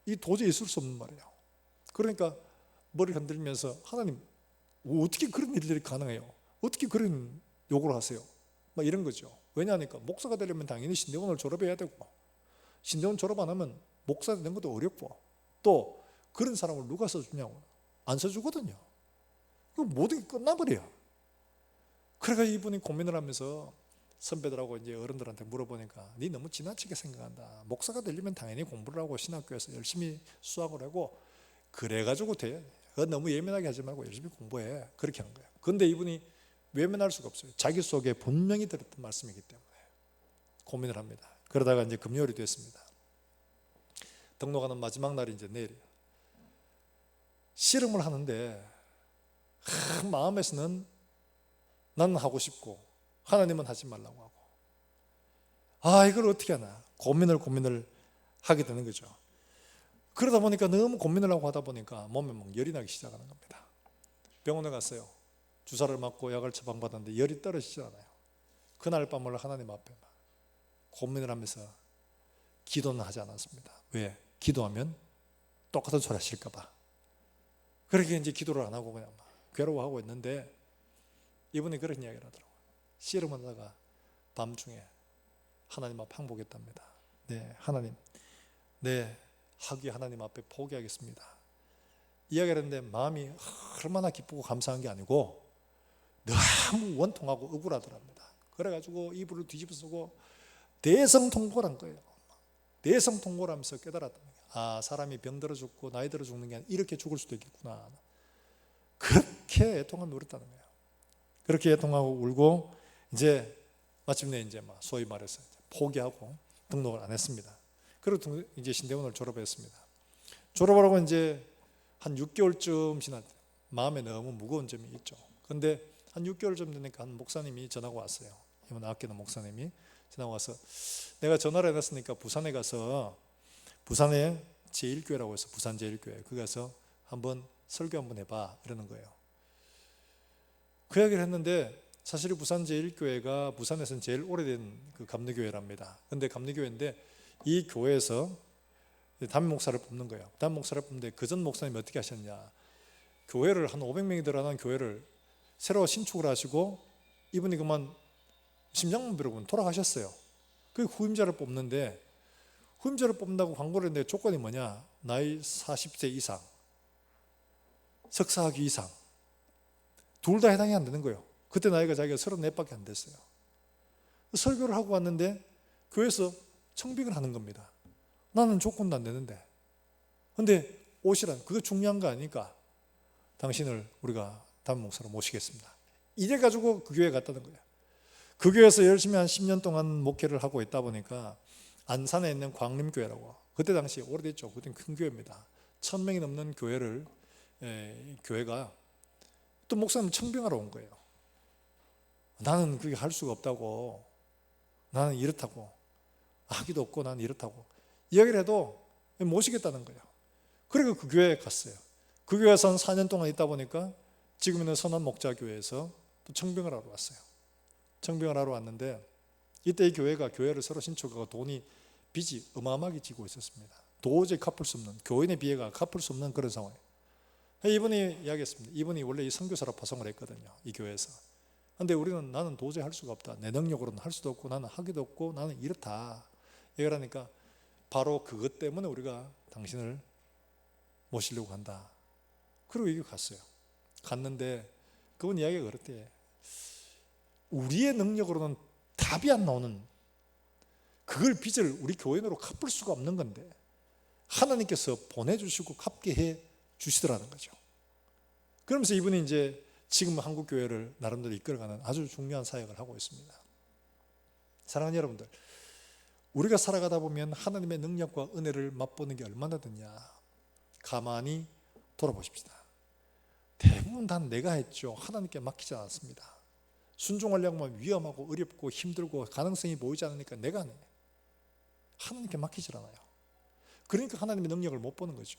이 도저히 있을 수 없는 말이에요. 그러니까 머리를 흔들면서, 하나님 어떻게 그런 일들이 가능해요? 어떻게 그런 요구를 하세요? 막 이런 거죠. 왜냐하니까 목사가 되려면 당연히 신대원을 졸업해야 되고, 신대원 졸업 안 하면 목사 되는 것도 어렵고, 또 그런 사람을 누가 써주냐고, 안 써주거든요. 모든 게 끝나버려요. 그래서 이분이 고민을 하면서 선배들하고 이제 어른들한테 물어보니까, 네 너무 지나치게 생각한다. 목사가 되려면 당연히 공부를 하고 신학교에서 열심히 수학을 하고 그래가지고 돼. 너무 예민하게 하지 말고 열심히 공부해. 그렇게 한 거예요. 그런데 이분이 외면할 수가 없어요. 자기 속에 분명히 들었던 말씀이기 때문에 고민을 합니다. 그러다가 이제 금요일이 됐습니다. 등록하는 마지막 날이 이제 내일이에요. 씨름을 하는데 마음에서는 나는 하고 싶고 하나님은 하지 말라고 하고, 이걸 어떻게 하나 고민을 하게 되는 거죠. 그러다 보니까 너무 고민을 하고 하다 보니까 몸에 막 열이 나기 시작하는 겁니다. 병원에 갔어요. 주사를 맞고 약을 처방받았는데 열이 떨어지지 않아요. 그날 밤을 하나님 앞에 막 고민을 하면서 기도는 하지 않았습니다. 왜? 기도하면 똑같은 소리 하실까 봐. 그렇게 이제 기도를 안 하고 그냥 막 괴로워하고 있는데, 이분이 그런 이야기를 하더라고요. 씨름하다가 밤중에 하나님 앞에 항복했답니다. 네, 하나님, 네, 학위 하나님 앞에 포기하겠습니다. 이야기를 했는데 마음이 얼마나 기쁘고 감사한 게 아니고 너무 원통하고 억울하더랍니다. 그래가지고 이불을 뒤집어 쓰고 대성통곡을 한 거예요. 대성통곡을 하면서 깨달았던 거예요. 사람이 병들어 죽고 나이 들어 죽는 게 아니라 이렇게 죽을 수도 있겠구나. 그렇게 애통하며 울었다는 거예요. 그렇게 애통하고 울고 이제 마침내 이제 소위 말해서 포기하고 등록을 안 했습니다. 그리고 이제 신대원을 졸업했습니다. 졸업을 하고 이제 한 6개월쯤 지났, 마음에 너무 무거운 점이 있죠. 그런데 한 6개월쯤 되니까 한 목사님이 전화가 왔어요. 이번 아끼는 목사님이 전화가 와서, 내가 전화를 해놨으니까 부산에 가서, 부산에 제1교회라고 해서 부산 제1교회, 거기 가서 한번 설교 한번 해봐 이러는 거예요. 그 이야기를 했는데 사실 부산 제1교회가 부산에서는 제일 오래된 그 감리교회랍니다. 근데 감리교회인데 이 교회에서 담임 목사를 뽑는 거예요. 담임 목사를 뽑는데 그전 목사님이 어떻게 하셨냐, 교회를 한 500명이 들어가는 교회를 새로 신축을 하시고 이분이 그만 심장마비로 돌아가셨어요. 그 후임자를 뽑는데, 후임자를 뽑는다고 광고를 했는데 조건이 뭐냐, 나이 40세 이상, 석사학위 이상, 둘 다 해당이 안 되는 거예요. 그때 나이가 자기가 34밖에 안 됐어요. 설교를 하고 왔는데 교회에서 청빙을 하는 겁니다. 나는 조건도 안 되는데. 근데 오시란, 그게 중요한 거 아니까 당신을 우리가 담임 목사로 모시겠습니다. 이래가지고 그 교회에 갔다는 거예요. 그 교회에서 열심히 한 10년 동안 목회를 하고 있다 보니까 안산에 있는 광림교회라고, 그때 당시 오래됐죠. 그때는 큰 교회입니다. 1000명이 넘는 교회를, 교회가 또 목사님 청빙하러 온 거예요. 나는 그게 할 수가 없다고, 나는 이렇다고, 아기도 없고 나는 이렇다고 이야기를 해도 모시겠다는 거예요. 그리고 그 교회에 갔어요. 그 교회에서 한 4년 동안 있다 보니까 지금 있는 선한 목자교회에서 또 청빙을 하러 왔어요. 청빙을 하러 왔는데 이때 이 교회가 교회를 새로 신축하고 빚이 어마어마하게 지고 있었습니다. 도저히 갚을 수 없는, 교인의 비애가 갚을 수 없는 그런 상황이에요. 이분이 이야기했습니다. 이분이 원래 이 선교사로 파송을 했거든요, 이 교회에서. 근데 나는 도저히 할 수가 없다, 내 능력으로는 할 수도 없고 나는 하기도 없고 나는 이렇다 얘기를 하니까, 바로 그것 때문에 우리가 당신을 모시려고 한다. 그리고 이게 갔어요. 갔는데 그분 이야기가 그렇대. 우리의 능력으로는 답이 안 나오는, 그걸 빚을 우리 교인으로 갚을 수가 없는 건데 하나님께서 보내주시고 갚게 해 주시더라는 거죠. 그러면서 이분이 이제 지금 한국 교회를 나름대로 이끌어가는 아주 중요한 사역을 하고 있습니다. 사랑하는 여러분들, 우리가 살아가다 보면 하나님의 능력과 은혜를 맛보는 게 얼마나 되냐, 가만히 돌아보십시다. 대부분 다 내가 했죠. 하나님께 맡기지 않았습니다. 순종하려고 하면 위험하고 어렵고 힘들고 가능성이 보이지 않으니까 내가 안 해. 하나님께 맡기질 않아요. 그러니까 하나님의 능력을 못 보는 거죠.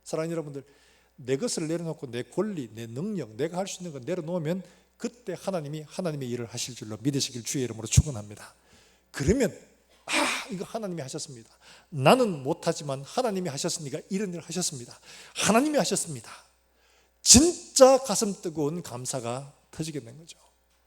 사랑하는 여러분들, 내 것을 내려놓고 내 권리, 내 능력, 내가 할 수 있는 걸 내려놓으면 그때 하나님이 하나님의 일을 하실 줄로 믿으시길 주의 이름으로 축원합니다. 그러면 이거 하나님이 하셨습니다. 나는 못하지만 하나님이 하셨으니까 이런 일을 하셨습니다. 하나님이 하셨습니다. 진짜 가슴 뜨거운 감사가 터지게 된 거죠.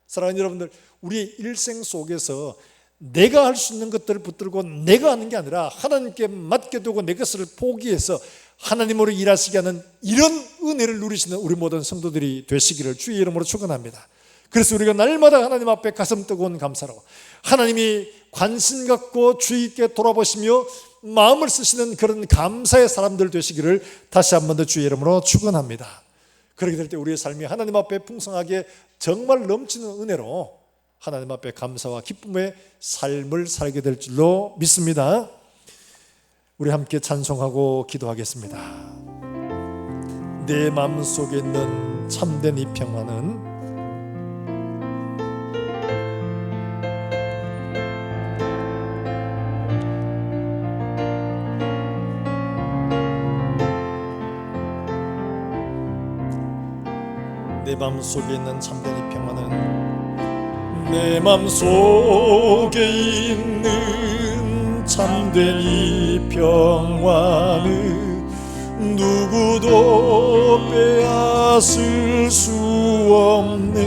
사랑하는 여러분들, 우리의 일생 속에서 내가 할 수 있는 것들을 붙들고 내가 하는 게 아니라 하나님께 맡겨두고 내 것을 포기해서 하나님으로 일하시게 하는 이런 은혜를 누리시는 우리 모든 성도들이 되시기를 주의 이름으로 축원합니다. 그래서 우리가 날마다 하나님 앞에 가슴 뜨거운 감사로, 하나님이 관심 갖고 주의 있게 돌아보시며 마음을 쓰시는 그런 감사의 사람들 되시기를 다시 한 번 더 주의 이름으로 축원합니다. 그렇게 될 때 우리의 삶이 하나님 앞에 풍성하게 정말 넘치는 은혜로 하나님 앞에 감사와 기쁨의 삶을 살게 될 줄로 믿습니다. 우리 함께 찬송하고 기도하겠습니다. 내 마음속에 있는 참된 이 평화는 내 마음속에 있는 참된 이 평화는 내 마음속에 있는 참된 이 평화는 누구도 빼앗을 수 없네.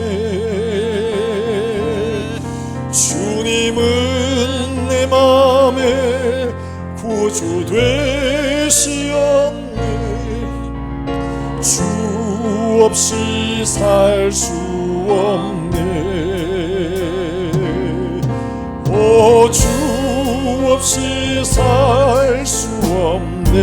주님은 내 마음의 구주 되시었네. 주 없이 살 수 없네. 오, 주 없이 살 수 없네.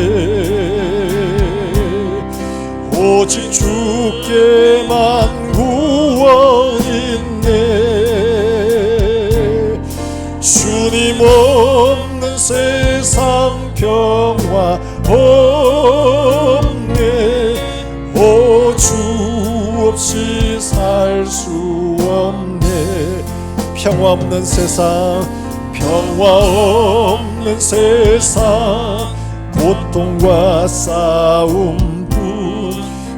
오직 주께만 구원 있네. 주님 없는 세상 평화 없네. 오, 주 없이 살 수 없네. 평화 없는 세상, 평화 없는 세상, 고통과 싸움뿐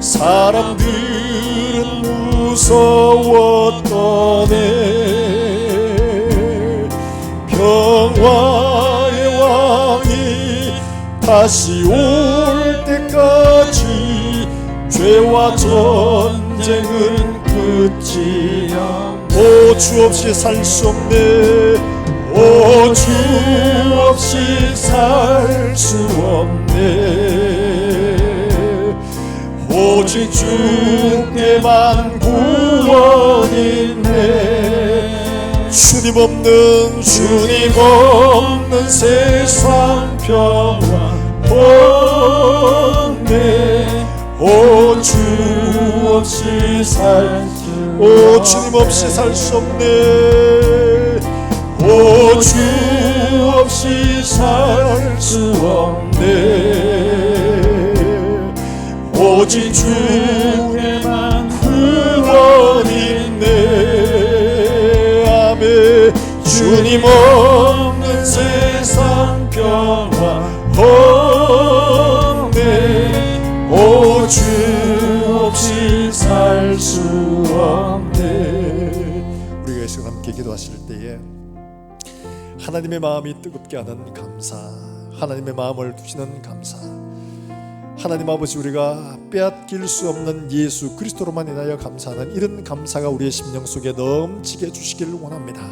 사람들은 무서웠더네. 평화의 왕이 다시 올 때까지 죄와 전쟁은 끝이 오 주 없이 살 수 없네. 오 주 없이 살 수 없네. 오직 주께만 구원 있네. 주님 없는 세상 평화 없네. 오 주 없이 오 주님 없이 살 수 없네. 오 주 없이 살 수 없네. 오직 주께만 구원 있네. 아멘. 주님 없는 세상 평화 없네. 오 주 없이 살 수 없네. 우리가 이 시간 함께 기도하실 때에 하나님의 마음이 뜨겁게 하는 감사, 하나님의 마음을 주시는 감사, 하나님 아버지 우리가 빼앗길 수 없는 예수 그리스도로만 인하여 감사하는 이런 감사가 우리의 심령 속에 넘치게 해주시기를 원합니다.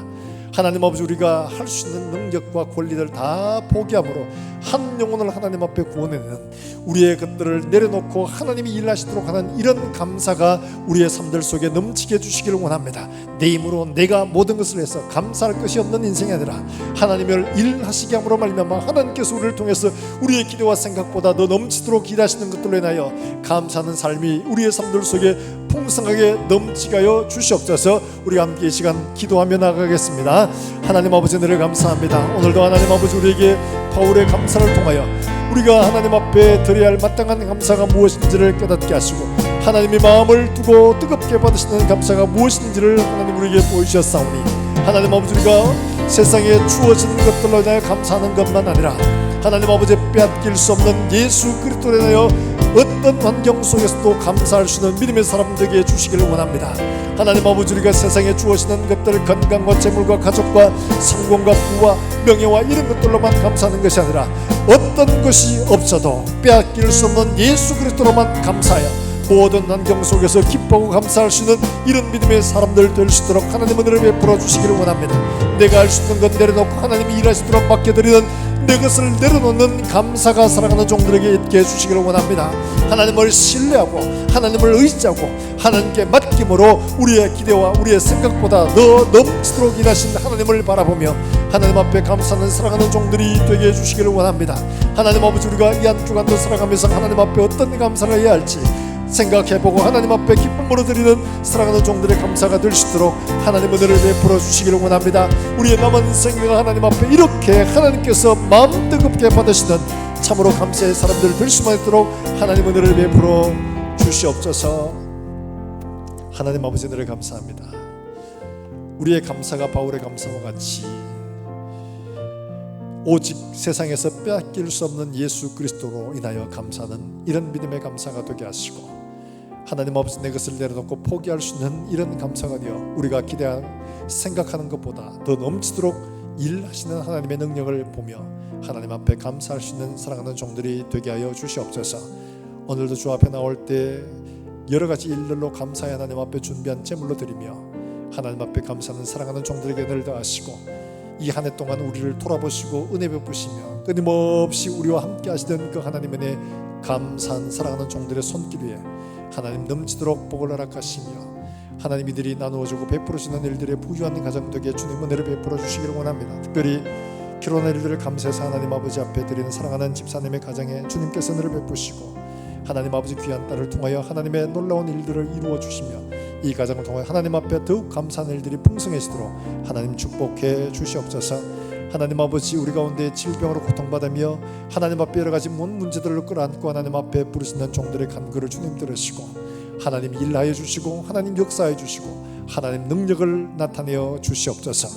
하나님 아버지 우리가 할 수 있는 능력과 권리를 다 포기함으로 한 영혼을 하나님 앞에 구원해내는 우리의 것들을 내려놓고 하나님이 일하시도록 하는 이런 감사가 우리의 삶들 속에 넘치게 해주시기를 원합니다. 내 힘으로 내가 모든 것을 해서 감사할 것이 없는 인생이 아니라 하나님을 일하시게 함으로 말미암아 하나님께서 우리를 통해서 우리의 기대와 생각보다 더 넘치도록 일하시는 것들로 인하여 감사하는 삶이 우리의 삶들 속에 풍성하게 넘치게 하여 주시옵소서. 우리가 함께 이 시간 기도하며 나가겠습니다. 하나님 아버지 은혜를 감사합니다. 오늘도 하나님 아버지 우리에게 바울의 감사를 통하여 우리가 하나님 앞에 드려야 할 마땅한 감사가 무엇인지를 깨닫게 하시고 하나님의 마음을 두고 뜨겁게 받으시는 감사가 무엇인지를 하나님 우리에게 보여주셨사오니 하나님 아버지 우리가 세상에 주어진 것들로 인하여 감사하는 것만 아니라 하나님 아버지 빼앗길 수 없는 예수 그리스도로 인하여 어떤 환경 속에서도 감사할 수 있는 믿음의 사람 되게 해주시기를 원합니다. 하나님 아버지 우리가 세상에 주어지는 것들 건강과 재물과 가족과 성공과 부와 명예와 이런 것들로만 감사하는 것이 아니라 어떤 것이 없어도 빼앗길 수 없는 예수 그리스도로만 감사하여 모든 환경 속에서 기뻐하고 감사할 수 있는 이런 믿음의 사람들 될 수 있도록 하나님 은혜를 베풀어 주시기를 원합니다. 내가 할 수 있는 것 내려놓고 하나님이 일하시도록 맡겨드리는 내 것을 내려놓는 감사가 살아가는 종들에게 있게 해주시기를 원합니다. 하나님을 신뢰하고 하나님을 의지하고 하나님께 맡김으로 우리의 기대와 우리의 생각보다 더 넘치도록 일하신 하나님을 바라보며 하나님 앞에 감사하는 살아가는 종들이 되게 해주시기를 원합니다. 하나님 아버지 우리가 이 한 주간도 살아가면서 하나님 앞에 어떤 감사를 해야 할지 생각해보고 하나님 앞에 기쁨으로 드리는 사랑하는 종들의 감사가 될 수 있도록 하나님 은혜를 베풀어 주시기를 원합니다. 우리의 남은 생명을 하나님 앞에 이렇게 하나님께서 마음 뜨겁게 받으시는 참으로 감사의 사람들 될 수만 있도록 하나님 은혜를 베풀어 주시옵소서. 하나님 아버지 은혜를 감사합니다. 우리의 감사가 바울의 감사와 같이 오직 세상에서 빼앗길 수 없는 예수 그리스도로 인하여 감사하는 이런 믿음의 감사가 되게 하시고 하나님 아버지 내 것을 내려놓고 포기할 수 있는 이런 감사가 되어 우리가 기대한 생각하는 것보다 더 넘치도록 일하시는 하나님의 능력을 보며 하나님 앞에 감사할 수 있는 사랑하는 종들이 되게 하여 주시옵소서. 오늘도 주 앞에 나올 때 여러 가지 일들로 감사의 하나님 앞에 준비한 제물로 드리며 하나님 앞에 감사하는 사랑하는 종들에게 은혜를 더하시고 이 한 해 동안 우리를 돌아보시고 은혜 베푸시며 끊임없이 우리와 함께 하시던 그 하나님 은혜 감사한 사랑하는 종들의 손길 위에 하나님 넘치도록 복을 허락하시며 하나님 이들이 나누어주고 베풀어주는 일들의 부유한 가정 되게 주님 은혜를 베풀어 주시기를 원합니다. 특별히 결혼한 일들을 감사해서 하나님 아버지 앞에 드리는 사랑하는 집사님의 가정에 주님께서 은혜를 베푸시고 하나님 아버지 귀한 딸을 통하여 하나님의 놀라운 일들을 이루어 주시며 이 가정을 통하여 하나님 앞에 더욱 감사한 일들이 풍성해지도록 하나님 축복해 주시옵소서. 하나님 아버지 우리 가운데 질병으로 고통받으며 하나님 앞에 여러 가지 문제들을 끌어안고 하나님 앞에 부르시는 종들의 간구를 주님 들으시고 하나님 일하여 주시고 하나님 역사해 주시고 하나님 능력을 나타내어 주시옵소서.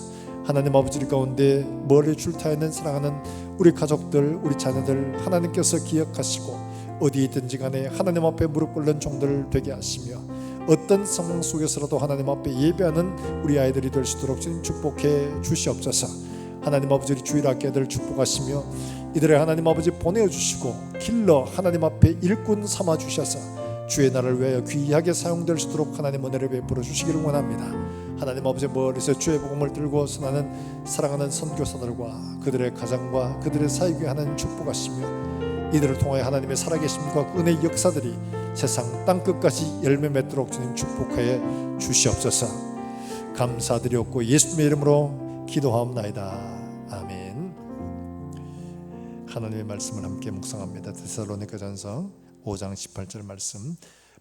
하나님 아버지 우리 가운데 멀리 출타해 있는 사랑하는 우리 가족들 우리 자녀들 하나님께서 기억하시고 어디에 있든지 간에 하나님 앞에 무릎 꿇는 종들 되게 하시며 어떤 상황 속에서라도 하나님 앞에 예배하는 우리 아이들이 될 수 있도록 주님 축복해 주시옵소서. 하나님 아버지 주일 학교들 축복하시며 이들의 하나님 아버지 보내주시고 길러 하나님 앞에 일꾼 삼아 주셔서 주의 날을 위하여 귀하게 사용될 수 있도록 하나님 은혜를 베풀어 주시기를 원합니다. 하나님 아버지 멀리서 주의 복음을 들고 선하는 사랑하는 선교사들과 그들의 가정과 그들의 사역에 하나님 축복하시며 이들을 통하여 하나님의 살아계심과 은혜의 역사들이 세상 땅끝까지 열매 맺도록 주님 축복하여 주시옵소서. 감사드렸고 예수님의 이름으로 기도하옵나이다. 아멘. 하나님의 말씀을 함께 묵상합니다. 데살로니가전서 5장 18절 말씀.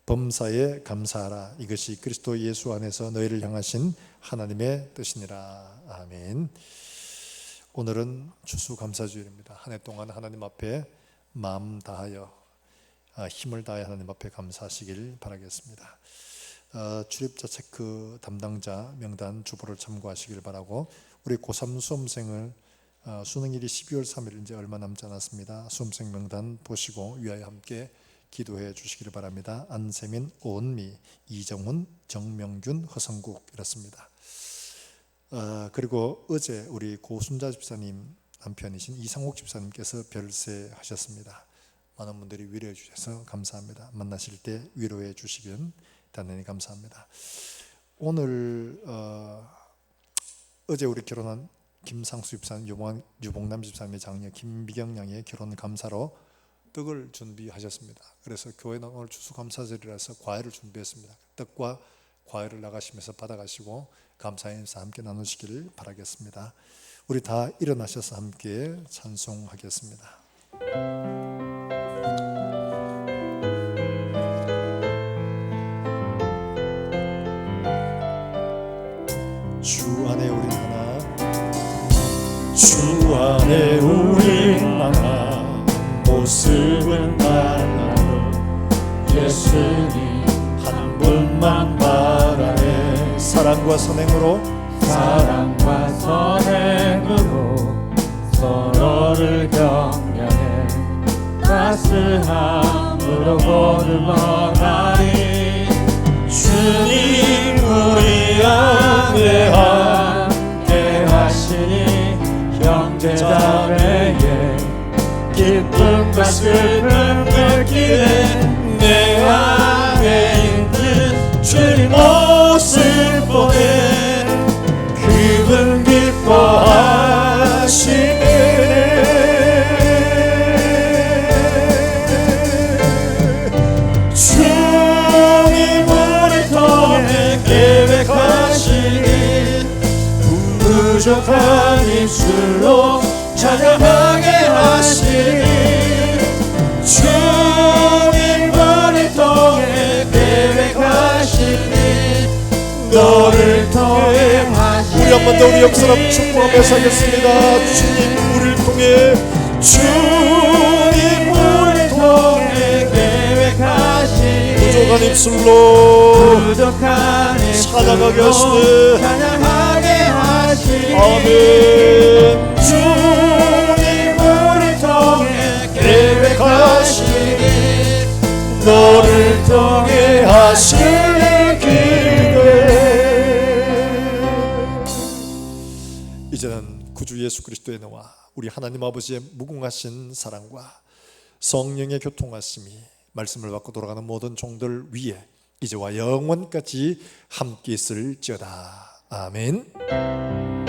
범사에 감사하라. 이것이 그리스도 예수 안에서 너희를 향하신 하나님의 뜻이니라. 아멘. 오늘은 추수감사주일입니다. 한 해 동안 하나님 앞에 마음 다하여 힘을 다해 하나님 앞에 감사하시길 바라겠습니다. 출입자 체크 담당자 명단 주보를 참고하시길 바라고 우리 고3 수험생을 수능일이 12월 3일 이제 얼마 남지 않았습니다. 수험생 명단 보시고 위하여 함께 기도해 주시기를 바랍니다. 안세민, 오은미, 이정훈, 정명균, 허성국 이렇습니다. 그리고 어제 우리 고순자 집사님 남편이신 이상옥 집사님께서 별세하셨습니다. 많은 분들이 위로해 주셔서 감사합니다. 만나실 때 위로해 주시면 대단히 감사합니다. 오늘 어제 우리 결혼한 김상수 집사님, 유봉남 집사님의 장녀 김미경 양의 결혼 감사로 떡을 준비하셨습니다. 그래서 교회는 오늘 추수감사절이라서 과일을 준비했습니다. 떡과 과일을 나가시면서 받아가시고 감사의 인사 함께 나누시기를 바라겠습니다. 우리 다 일어나셔서 함께 찬송하겠습니다. 주 안에 우리 하나, 주 안에 우리 하나, 모습은 달라도 예수님 한 분만 바라네. 사랑과 선행으로 서로를 격려해 따스함으로 보듬어가리. 주님 우리 안에 함께 하시니 형제자매의 기쁨과 슬픔 느끼네. 내 안에 있는 주님 모습 보네. 그분 기뻐하시네. 주님 우리 통해 계획하시니 부족한 입술로 찬양하게 하시니. 주님 우리 통해 계획하시니 너를 통해 하시니. 우리 한 번 더 우리 옆사람 축복하면서 하겠습니다. 주님 우리를 통해, 주님 우리를 통해 계획하시니 부족한 입술로 찬양하게 하시니. 아멘. 계획하시니 너를 통해 하실 기대. 이제는 구주 예수 그리스도의 은혜와 우리 하나님 아버지의 무궁하신 사랑과 성령의 교통하심이 말씀을 받고 돌아가는 모든 종들 위에 이제와 영원까지 함께 있을지어다. 아멘.